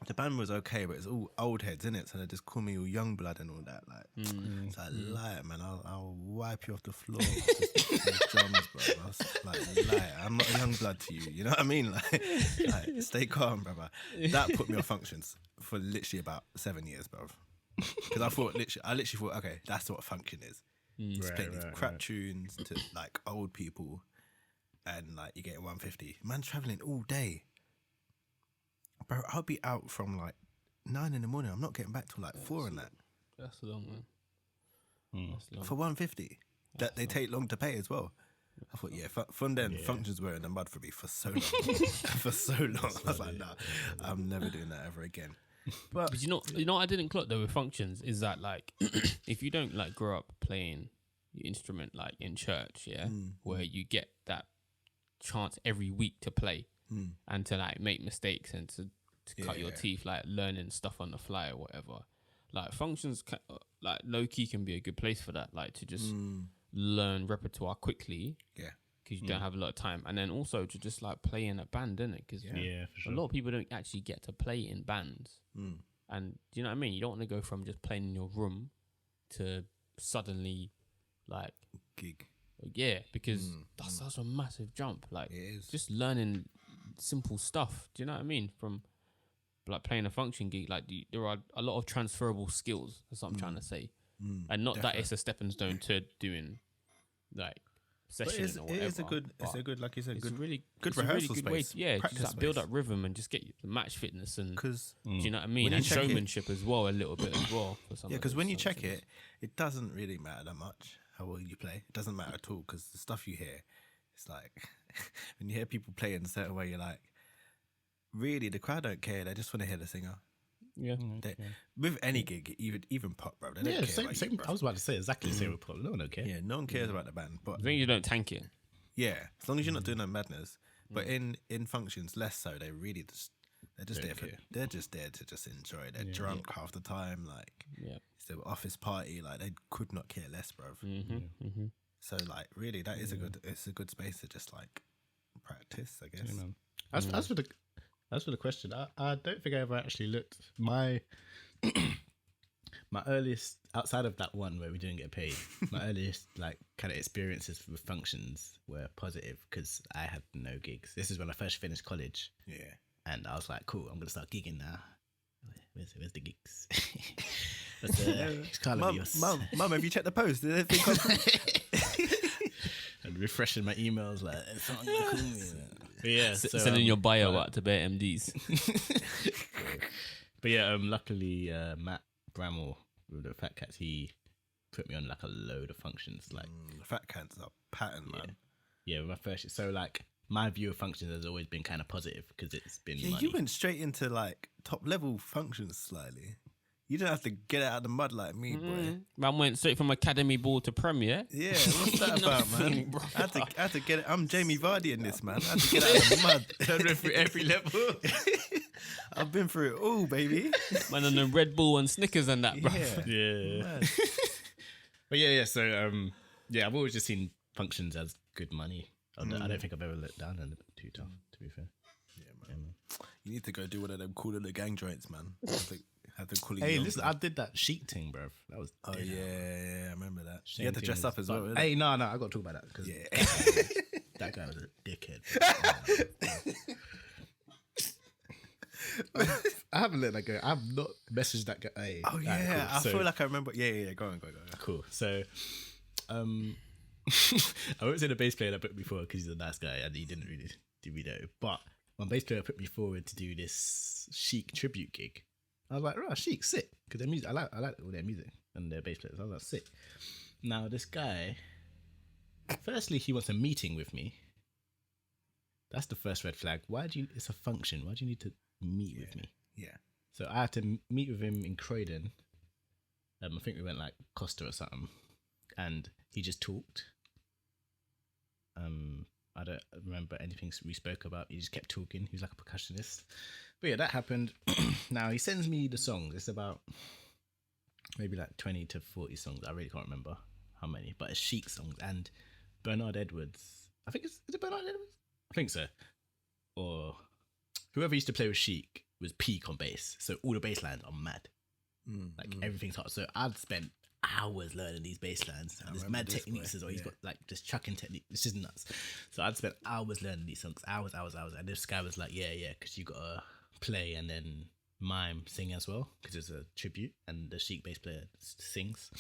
the band was okay, but it's all old heads, innit? So they just call me all young blood and all that, like. So I lie, man. I'll wipe you off the floor with these drums, bro. I was like, lie. I'm not a young blood to you. You know what I mean? Like stay calm, brother. That put me on functions for literally about 7 years, bro. Because I literally thought, okay, that's what function is. Just playing these crap tunes to like old people, and like you're getting 150. Man's traveling all day, bro. I'll be out from like 9 in the morning. I'm not getting back till like 4 and that. that's long, man. That's long. For 150 that they take long to pay as well. I thought, from then functions were in the mud for me for so long. For so long. I was like, nah, I'm never doing that ever again. But you know what I didn't clock though with functions is that like if you don't like grow up playing your instrument like in church, where you get that chance every week to play and to like make mistakes and to cut your teeth, like learning stuff on the fly or whatever. like functions, like low key can be a good place for that. Like to just learn repertoire quickly. Yeah. Because you don't have a lot of time, and then also to just like play in a band, innit? Because Yeah, for sure. a lot of people don't actually get to play in bands. And do you know what I mean? You don't want to go from just playing in your room to suddenly like Gig. Yeah, because that's a massive jump. Like It is. just learning simple stuff. Do you know what I mean? From like playing a function gig, like there are a lot of transferable skills. That's what I'm trying to say, and not that it's a stepping stone to doing like But sessioning or whatever. it's a good, like you said, It's good, a really good it's a rehearsal really good way. space. Yeah, practice just like build space. up rhythm and just get the match fitness and. Because Do you know what I mean? When you And check it- showmanship as well, a little bit as well. For some yeah, of because those when you sort of check things. it doesn't really matter that much how well you play. It doesn't matter at all because the stuff you hear, it's like when you hear people play in a certain way, you're like, really, the crowd don't care. They just want to hear the singer. Yeah, With any gig, even pop, bro, they don't Yeah, care same. about same. you, bro. I was about to say exactly the same with Paul. No one okay. Yeah, no one cares about the band, but I think you don't tank it. yeah, as long as you're not doing no madness. But in functions, less so. They really they're just there they're just there to just enjoy. They're drunk half the time, like it's their office party. Like they could not care less, bro. So like, really, that is it's a good space to just like practice, I guess. Yeah, man. As for the question, I don't think I ever actually looked my my earliest outside of that one where we didn't get paid. My earliest like kind of experiences with functions were positive because I had no gigs. This is when I first finished college, Yeah. and I was like, "Cool, I'm gonna start gigging now." Where's the gigs? What's the Mum, have you checked the post? Did anything come through? and refreshing my emails like someone gonna call me. But yeah, so, Sending your bio out to bare MDs. But yeah, luckily Matt Bramwell with the Fat Cats, he put me on like a load of functions. Like Fat Cats are pattern, man. yeah, my first. So like my view of functions has always been kind of positive because it's been Yeah, money. you went straight into like top level functions slightly. You didn't have to get it out of the mud like me, boy. Man went straight from academy ball to premier. Yeah, what's that about, man? Bro. I had to get it. I'm Jamie Vardy in this, man. I had to get it out of the mud. through every level. I've been through it all, baby. Man on the Red Bull and Snickers and that, bro. Yeah. Yeah. Mad. But yeah. So yeah, I've always just seen functions as good money. I don't think I've ever looked down on it too tough. To be fair. Yeah, man. You need to go do one of them cooler the gang joints, man. Have them calling Hey, you listen, uncle. I did that chic thing, bro. That was Oh yeah, I remember that. Same You had to thing dress up as well. innit? Hey, no, I got to talk about that because Yeah. that guy was a dickhead. I haven't let that go. I've not messaged that guy. Hey, Oh alright, yeah, cool. I So- feel like I remember. Yeah. Go on. Cool. So, I won't say the bass player that put me forward because he's a nice guy and he didn't really do me though. But my bass player put me forward to do this Chic tribute gig. I was like, right, Chic, sick, because their music, I like all their music and their bass players. I was like, sick. Now this guy, firstly, he wants a meeting with me. That's the first red flag. It's a function. Why do you need to meet with me? Yeah. So I had to meet with him in Croydon. I think we went like Costa or something, and he just talked. I don't remember anything we spoke about. He just kept talking. He was like a percussionist. But yeah, that happened. Now he sends me the songs. It's about maybe like 20 to 40 songs. I really can't remember how many, but it's Chic songs and Bernard Edwards. I think is it Bernard Edwards? I think so. Or whoever used to play with Chic was peak on bass. So all the bass lines are mad. Like everything's hot. So I'd spent hours learning these bass lines. And there's remember mad this techniques boy. as well. He's got like just chucking technique. This is nuts. So I'd spent hours learning these songs. Hours. And this guy was like, yeah, because you gotta play and then mime, sing as well. Because it's a tribute and the Chic bass player sings.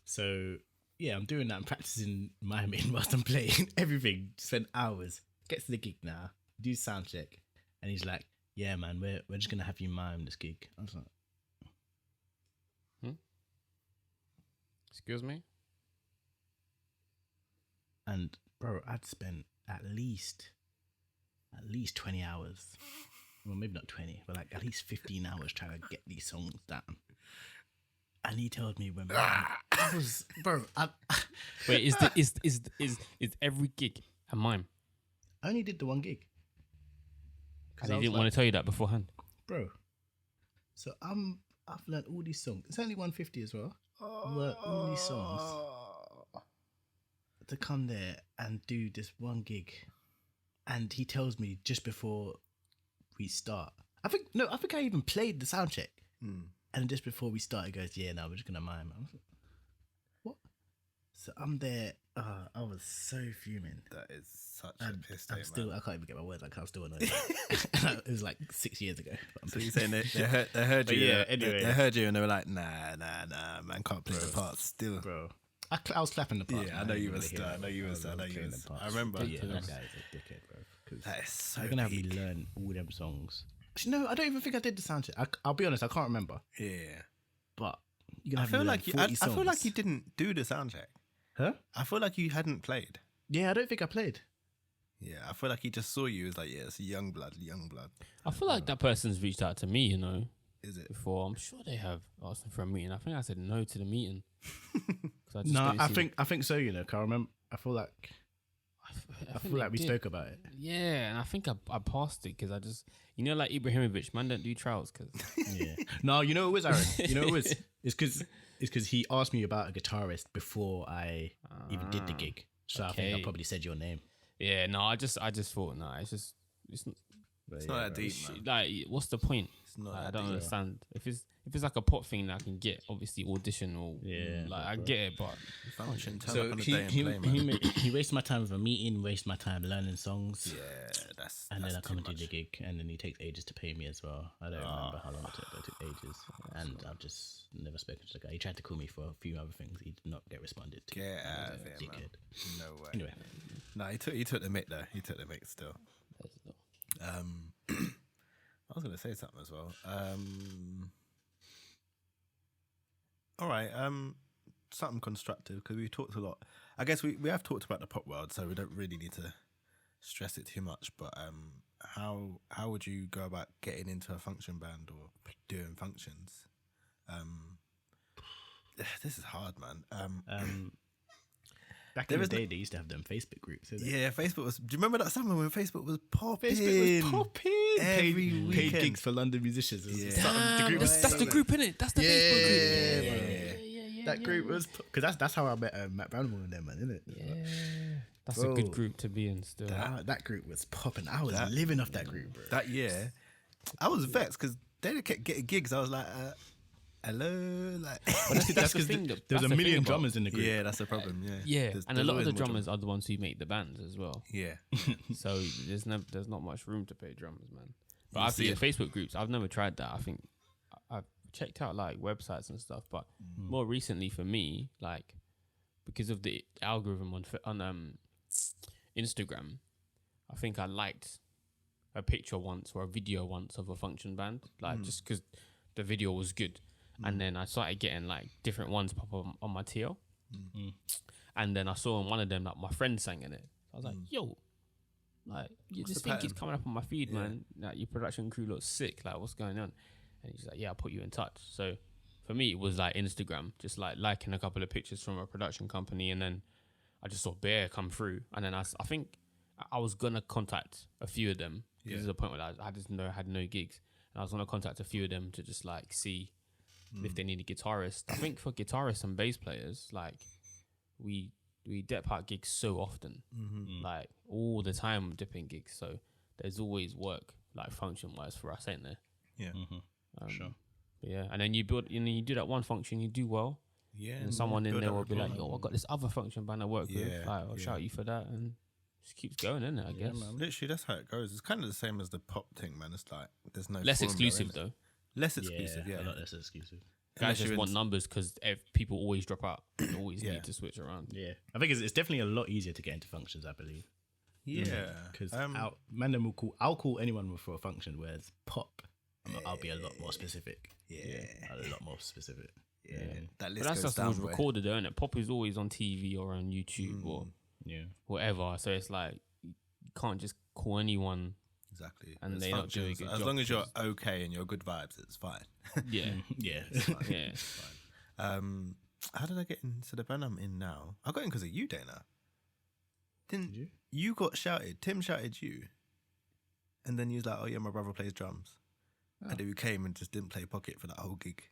So yeah, I'm doing that. I'm practicing miming whilst I'm playing everything. Spend hours. Gets to the gig now. Do sound check. And he's like, yeah, man, we're just gonna have you mime this gig. I was like, Excuse me? and bro, I'd spent at least 20 hours. Well, maybe not 20, but like at least 15 hours trying to get these songs down. And he told me when I was, bro, I Wait, is every gig a mime? only did the one gig. Because he didn't want to tell you that beforehand. Bro. So I'm I've learned all these songs. It's only 150 as well. I've learned all these songs to come there and do this one gig. And he tells me just before we start. I think I even played the sound check. And just before we start, he goes, "Yeah, no, we're just gonna mime." I was like, "What?" So I'm there. I was so fuming. That is such a piss take, Still, man. I can't even get my words. Like, I'm still annoyed. It was like 6 years ago. So you're saying they heard you? yeah, anyway. They heard you and they were like, nah, man, can't play the parts still. Bro, I was clapping the part. Yeah, I know you was. I remember. Yeah, that guy is a dickhead, bro. 'Cause That is so you're gonna have me peak. learn all them songs. Actually, no, I don't even think I did the sound check. I'll be honest, I can't remember. Yeah. But you're gonna I have me feel learn like 40 I songs. feel like you didn't do the sound check. Huh? I feel like you hadn't played. Yeah, I don't think I played. Yeah, I feel like he just saw you. As like, yeah, it's young blood. I feel like that person's reached out to me, you know, Is it? before. I'm sure they have asked me for a meeting. I think I said no to the meeting. 'Cause I just No, didn't see- I think so. You know, 'cause I remember. I feel like I feel think like they we did. spoke about it. Yeah, and I think I passed it because I just, you know, like Ibrahimovic, man, don't do trials because Yeah. No, you know what it was, Aaron. You know what it was. It's because he asked me about a guitarist before I even did the gig. So I think I okay. probably said your name. yeah, no, I just thought, no, it's not, It's not that deep, man. like, what's the point? It's not Like, I that don't deep. understand. If it's like a pop thing that I can get, obviously audition or like I get it, but Function. Turn So up on the day and play, man. he wasted my time with a meeting, wasted my time learning songs. Yeah, that's. And then I that's come too and do the much. gig, and then he takes ages to pay me as well. I don't remember how long it took, but it took ages. And I've just never spoken to the guy. He tried to call me for a few other things. He did not get responded to. Get out of here, man. Dickhead. No way. Anyway, No, he took the mic though. He took the mic still. I was gonna say something as well. All right. Something constructive because we talked a lot. I guess we have talked about the pop world, so we don't really need to stress it too much. But how would you go about getting into a function band or doing functions? This is hard, man. back in the day, they used to have them Facebook groups. Didn't they? Yeah, Facebook was. Do you remember that summer when Facebook was popping? Facebook was popping. Every Paid weekend. gigs for London musicians. It was Yeah. something- the group was that's the group, innit? That's the Facebook group. Yeah, that group was because that's how I met Matt Brownwell and them, man, isn't it? Yeah, that's Bro. a good group to be in still. That group was popping. I was living off that group, bro. That year, I was vexed because they kept getting gigs. I was like, hello, like. That's the because thing there that- was that's a the million thing about- drummers in the group. Yeah, that's the problem. Yeah, Yeah, There's- and a there's lot of always the more drummers are the ones who make the bands as well. Yeah, So there's not much room to pay drummers, man. But You I've see seen Facebook groups. I've never tried that. I think I've checked out like websites and stuff, but more recently for me, like because of the algorithm on Instagram, I think I liked a picture once or a video once of a function band, like just because the video was good, and then I started getting like different ones pop up on my TL, and then I saw in one of them like my friend sang in it. I was like, yo. Like, you What's just the think it's pattern? coming up on my feed, man. Like, your production crew looks sick. Like, what's going on? And he's like, yeah, I'll put you in touch. So, for me, it was like Instagram, just like liking a couple of pictures from a production company. And then I just saw Bear come through. And then I think I was going to contact a few of them. Yeah. This is a point where I just had no gigs. And I was going to contact a few of them to just like see if they need a guitarist. I think for guitarists and bass players, like, we dip out gigs so often, like all the time dipping gigs. So there's always work, like function wise, for us, ain't there? yeah, Sure. But yeah, and then you you do that one function, you do well, yeah. and someone in Build there up will be like, rapport. "Yo, I got this other function band I work with. Yeah, Like, I'll shout you for that," and just keeps going, innit? I guess Literally, that's how it goes. It's kind of the same as the pop thing, man. It's like there's no less formula, exclusive innit? though. Less exclusive, yeah. a lot less exclusive. Guys Unless just you're want in- numbers because people always drop out. You always Yeah. need to switch around. Yeah, I think it's definitely a lot easier to get into functions. I believe. Yeah, Because I'll call anyone for a function, whereas pop, I'll be a lot more specific. Yeah. A lot more specific. yeah. That But list that's goes just down. always boy. recorded, though, innit? Pop is always on TV or on YouTube or Yeah. whatever. So it's like you can't just call anyone. Exactly. And There's they not doing a functions. good As job, long as you're 'cause- okay and you're good vibes, it's fine. Yeah, Yeah. yeah. How did I get into the band I'm in now? I got in because of you, Dana. Didn't Did you? you got shouted? Tim shouted you, and then you was like, "Oh yeah, my brother plays drums," and then we came and just didn't play pocket for that whole gig.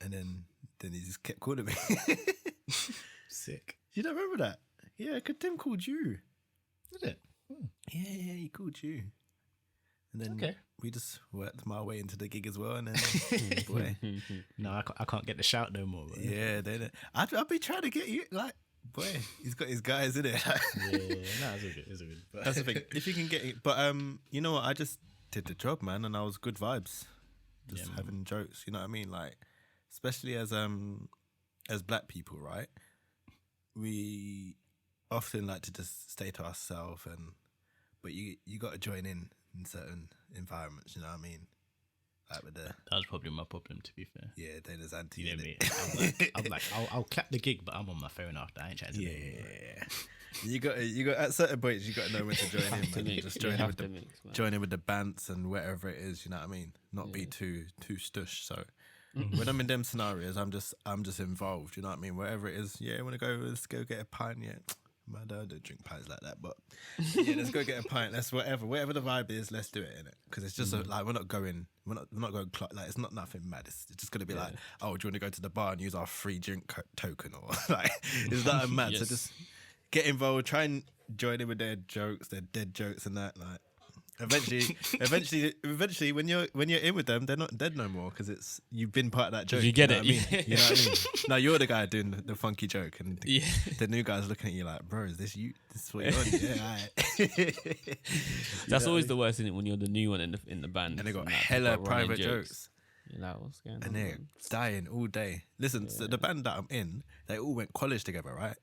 and then he just kept calling me. Sick. You don't remember that? Yeah, because Tim called you. Did it? Yeah, he called you. And then we just worked my way into the gig as well. And then, boy. No, I can't get the shout no more. Bro. Yeah, then I'd be trying to get you, like, boy, he's got his guys in it. Yeah, no, it's all good. It's all good. But That's the thing. If you can get it. But you know what? I just did the job, man, and I was good vibes. Just having jokes, you know what I mean? Like, especially as black people, right? We often like to just stay to ourselves, but you got to join in certain environments, you know what I mean? Like with the that was probably my problem, to be fair. yeah, Dana's anti. You know me. I'm like, I'll clap the gig, but I'm on my phone after. I ain't chatting to them. Yeah. You got at certain points you got to know when to join in, man. Just join in with the bands and whatever it is, you know what I mean? Not be too stush. So when I'm in them scenarios, I'm just involved, you know what I mean? Wherever it is, yeah, I want to go, let's go get a pint, yeah. My dad don't drink pints like that, but yeah, let's go get a pint. Let's whatever the vibe is, let's do it, innit? Because it's just like we're not going like it's not nothing mad. It's just gonna be like, oh, do you want to go to the bar and use our free drink token or like it's not mad. So just get involved, try and join in with their jokes, their dead jokes and that. Like eventually, when you're in with them, they're not dead no more because it's you've been part of that joke. You get know it. What I mean? You know what I mean? Now you're the guy doing the funky joke, and the new guy's looking at you like, bro, is this you? This is what you're on? Yeah, alright. That's always the worst, isn't it? When you're the new one in the band, and they got like, hella people are running private jokes. You're like, what's going on? And they're man? dying all day. Listen, so the band that I'm in, they all went college together, right?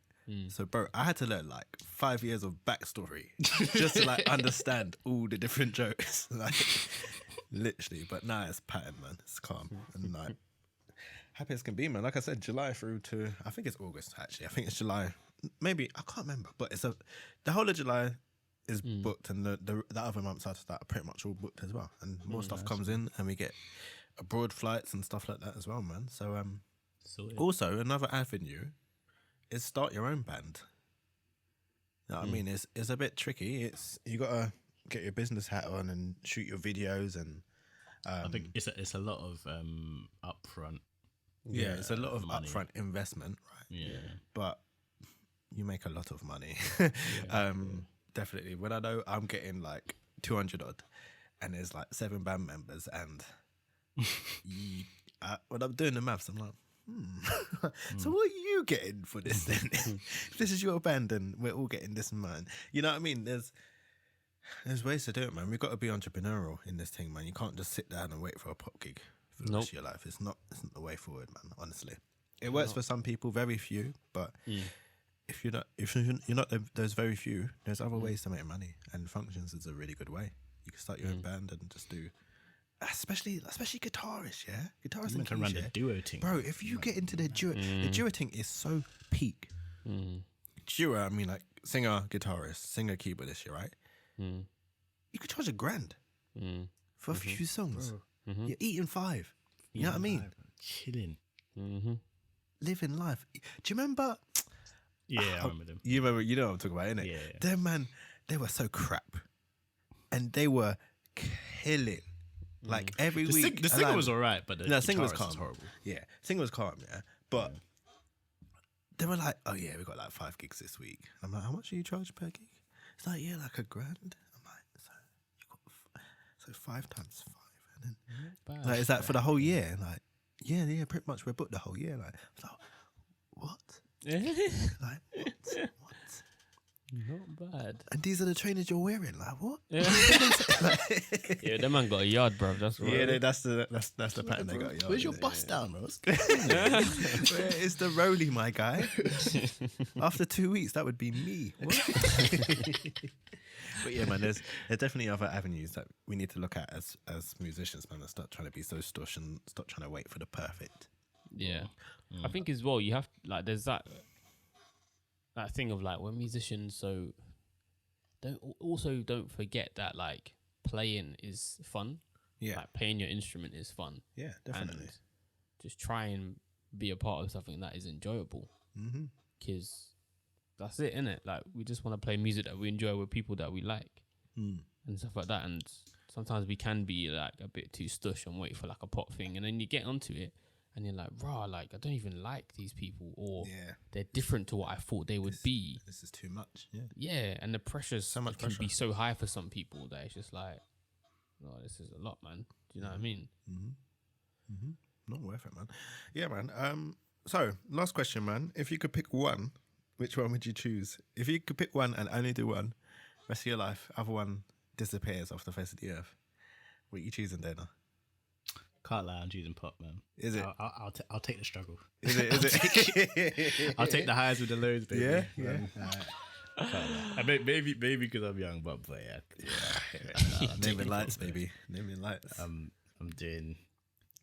So, bro, I had to learn like 5 years of backstory just to like understand all the different jokes, like literally. But now it's pattern, man. It's calm and like happy as can be, man. Like I said, July through to I think it's August. Actually, I think it's July. Maybe I can't remember, but the whole of July is booked, and the other months after that are pretty much all booked as well. And more stuff comes in, and we get abroad flights and stuff like that as well, man. So also another avenue is start your own band. You know what I mean? It's a bit tricky. It's you gotta get your business hat on and shoot your videos and I think it's a lot of upfront. It's a lot of money. upfront investment, right? Yeah. But you make a lot of money. Definitely. When I know I'm getting like 200 odd and there's like 7 band members and when I'm doing the maths, I'm like, so what are you getting for this then? If this is your band and we're all getting this, man. You know what I mean? There's ways to do it, man. We've got to be entrepreneurial in this thing, man. You can't just sit down and wait for a pop gig for the rest of your life. It's not the way forward, man, honestly. It works for some people, very few, but if you're not those very few, there's other ways to make money, and functions is a really good way. You can start your own band and just do especially guitarists, yeah? Guitarists You and can run keys, the duo thing. Bro, if you get into the duo thing is so peak. Duo, I mean like singer, guitarist, singer, keyboardist, right? You could charge $1,000 for a few songs. You're eating 5. You know what I mean? Chilling. Living life. Do you remember? Yeah, I remember them. You know what I'm talking about, innit? Yeah. Them, man, they were so crap. And they were killing. Like every week. The singer was alright, but the singer was guitarist calm. horrible. Yeah, singer was calm, yeah. But they were like, oh yeah, we got like 5 gigs this week. I'm like, how much do you charge per gig? It's like, yeah, like $1,000. I'm like, so you got 5 times 5, and then like, is that for the whole year? Like, yeah, pretty much we're booked the whole year. Like, I was like, what? Like, what? Not bad. And these are the trainers you're wearing. Like, what? Yeah, that man got a yard, bro. That's right. Yeah, that's the pattern they got. Where's your bust down, bro? Where is the Rolly, my guy? After 2 weeks, that would be me. But yeah, man, there's definitely other avenues that we need to look at as musicians, man, and start trying to be so stush and stop trying to wait for the perfect. Yeah. I think as well, you have like there's that thing of like when musicians don't forget that like playing is fun. Yeah. Like playing your instrument is fun. Yeah, definitely. And just try and be a part of something that is enjoyable. Because that's it, innit? Like we just want to play music that we enjoy with people that we like and stuff like that. And sometimes we can be like a bit too stush and wait for like a pop thing, and then you get onto it and you're like, rah, like I don't even like these people, or Yeah. they're different to what I thought they would be. This is too much. Yeah. Yeah, and the pressures So much can pressure. be so high for some people that it's just like, oh, this is a lot, man. Do you know what I mean? Not worth it, man. Yeah, man. So last question, man. If you could pick one, which one would you choose? If you could pick one and only do one, rest of your life, other one disappears off the face of the earth. What are you choosing, Dana? Can't lie, I'm choosing pop, man. Is it? I'll take the struggle. Is it? I'll take the highs with the lows, baby. Yeah, yeah. Maybe because I'm young, but yeah. Naming lights, baby. Naming lights. I'm doing.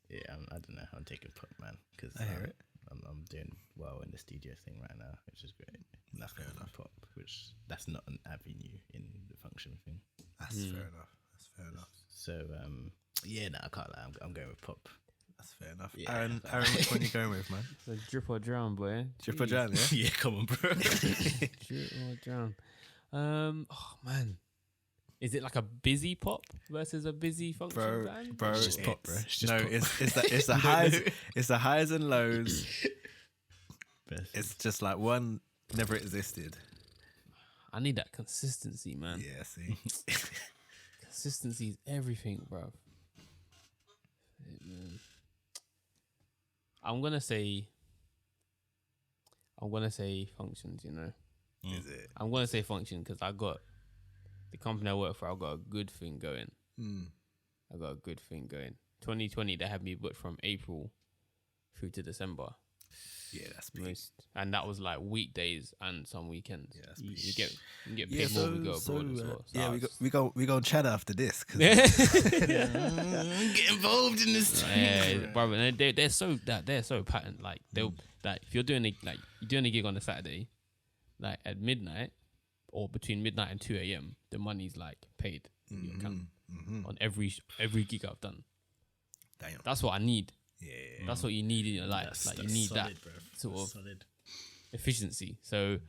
Yeah, I don't know. I'm taking pop, man, because I hear it. I'm doing well in the studio thing right now, which is great. That's fair enough. Pop, which that's not an avenue in the function thing. That's fair enough. That's fair enough. So yeah, no, I can't lie. I'm going with pop. That's fair enough. Yeah. Aaron, which one you going with, man? So drip or drown, boy. Drip or Jan, yeah? Yeah, come on, bro. Drip or drown. Oh man, is it like a busy pop versus a busy function band? Bro, It's just pop, bro. It's just pop. it's the highs, it's the highs and lows. Best. It's just like one never existed. I need that consistency, man. Yeah, see. Consistency is everything, bro. I'm gonna say functions. You know, Is it? I'm gonna say function because I got the company I work for. I got a good thing going. I got a good thing going. 2020, they had me booked from April through to December. Yeah, that's big. And that was like weekdays and some weekends. Yeah, that's you big. get paid more. We go abroad as well. So yeah, I was- we go chat after this. 'Cause Get involved in this. Yeah, bro, and they're so patterned. Like they'll like if you're doing a gig on a Saturday, like at midnight or between midnight and 2 a.m, the money's like paid in your account on every gig I've done. Damn. That's what I need. Yeah. That's what you need in your life. Like you need solid, that bro. sort of solid. efficiency. So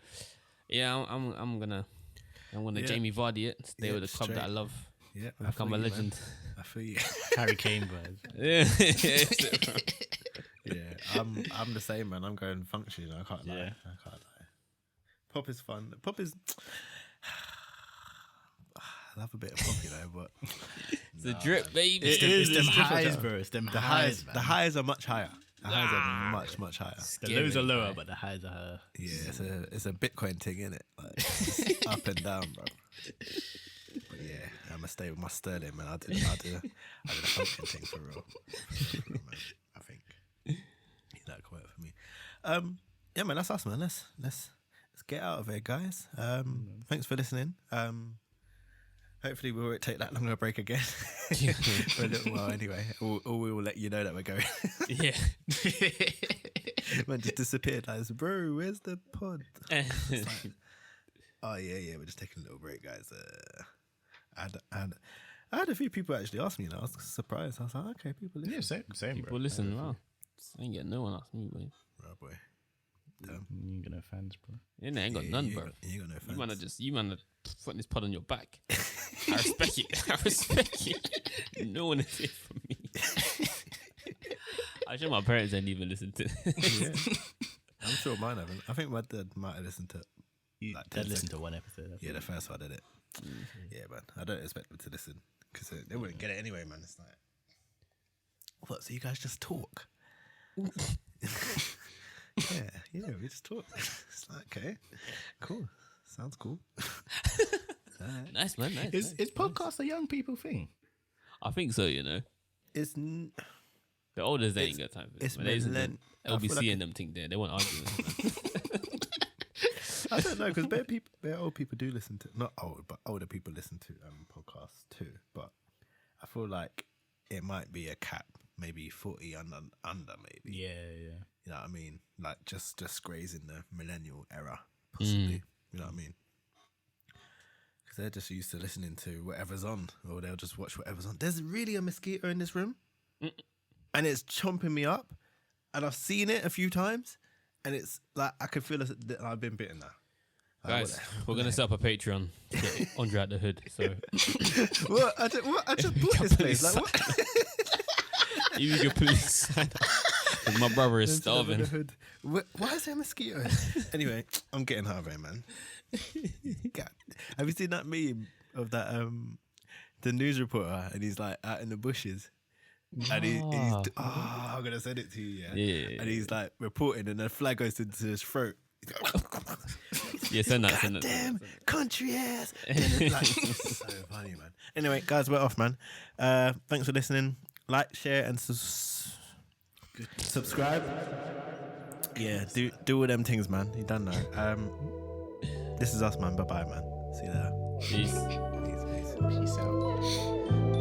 yeah, I'm gonna Yeah. Jamie Vardy it. Stay Yeah, with the club that I straight. love. Yeah, I Become feel a you, man. legend. I feel you. Harry Kane, bro. Yeah. Yeah, I'm the same, man. I'm going function. I can't lie. Yeah. I can't lie. Pop is fun. Pop is. I love a bit of pop, you know, but It's a drip, baby. It's them different, highs, though. bro. It's them the highs, man. the highs are much higher. The highs are much higher. The lows are Scary, lower, bro. but the highs are higher. Yeah, it's a Bitcoin thing, isn't it? Like, it's up and down, bro. But yeah, I'm gonna stay with my sterling, man. I do the function thing for real, man. I think that could work for me. Yeah, man, that's us, man. Let's get out of here, guys. Thanks for listening. Hopefully we won't take that long a break again for a little while anyway. Or we will let you know that we're going. Yeah. Man just disappeared. Like, bro, where's the pod? It's like, oh yeah, we're just taking a little break, guys. I had a few people actually ask me, and I was surprised. I was like, okay, people listen. Yeah, same, People listen. Wow. I ain't getting no one ask me, boy. Oh boy. You ain't got no fans, bro. Yeah, I ain't got none, bro. You got no fans. You man are putting this pod on your back. I respect it. I respect it. No one is here for me. I'm sure my parents ain't even listened to it. Yeah. I'm sure mine haven't. I think my dad might have listened to it. Like 10 Dad listened seconds. to one episode. Yeah, the first one did it. Yeah, man. I don't expect them to listen because they wouldn't get it anyway, man. It's like, what? So you guys just talk? yeah, we just talk. It's like, okay, cool. Sounds cool. Nice, man. Nice. Is podcast a young people thing? I think so, you know. It's The olders, they ain't got time for it's it. When they listen to millenn- I feel LBC like and them thing there, they want arguments. Man. I don't know because bare old people do listen to, not old, but older people listen to podcasts too. But I feel like it might be a cap, maybe 40 under maybe. Yeah. You know what I mean? Like just grazing the millennial era, possibly. You know what I mean? Because they're just used to listening to whatever's on, or they'll just watch whatever's on. There's really a mosquito in this room, and it's chomping me up, and I've seen it a few times, and it's like I can feel that I've been bitten now. Like, Guys, we're going to set up a Patreon to get Andre out the hood. So what? I just bought this place. Like what? you can please sign up. Because my brother is Instead of in the starving. hood. Why is there a mosquito? Anyway, I'm getting hungry, man. God. Have you seen that meme of that the news reporter and he's like out in the bushes? And he's I'm gonna send it to you, Yeah. And he's like reporting and the flag goes into his throat. Yeah, send that. Damn country ass. Like, so funny, man. Anyway, guys, we're off, man. Thanks for listening. Like, share, and subscribe. Yeah, do all them things, man. You done know. This is us, man. Bye bye, man. See you later. Peace. Peace. Peace out.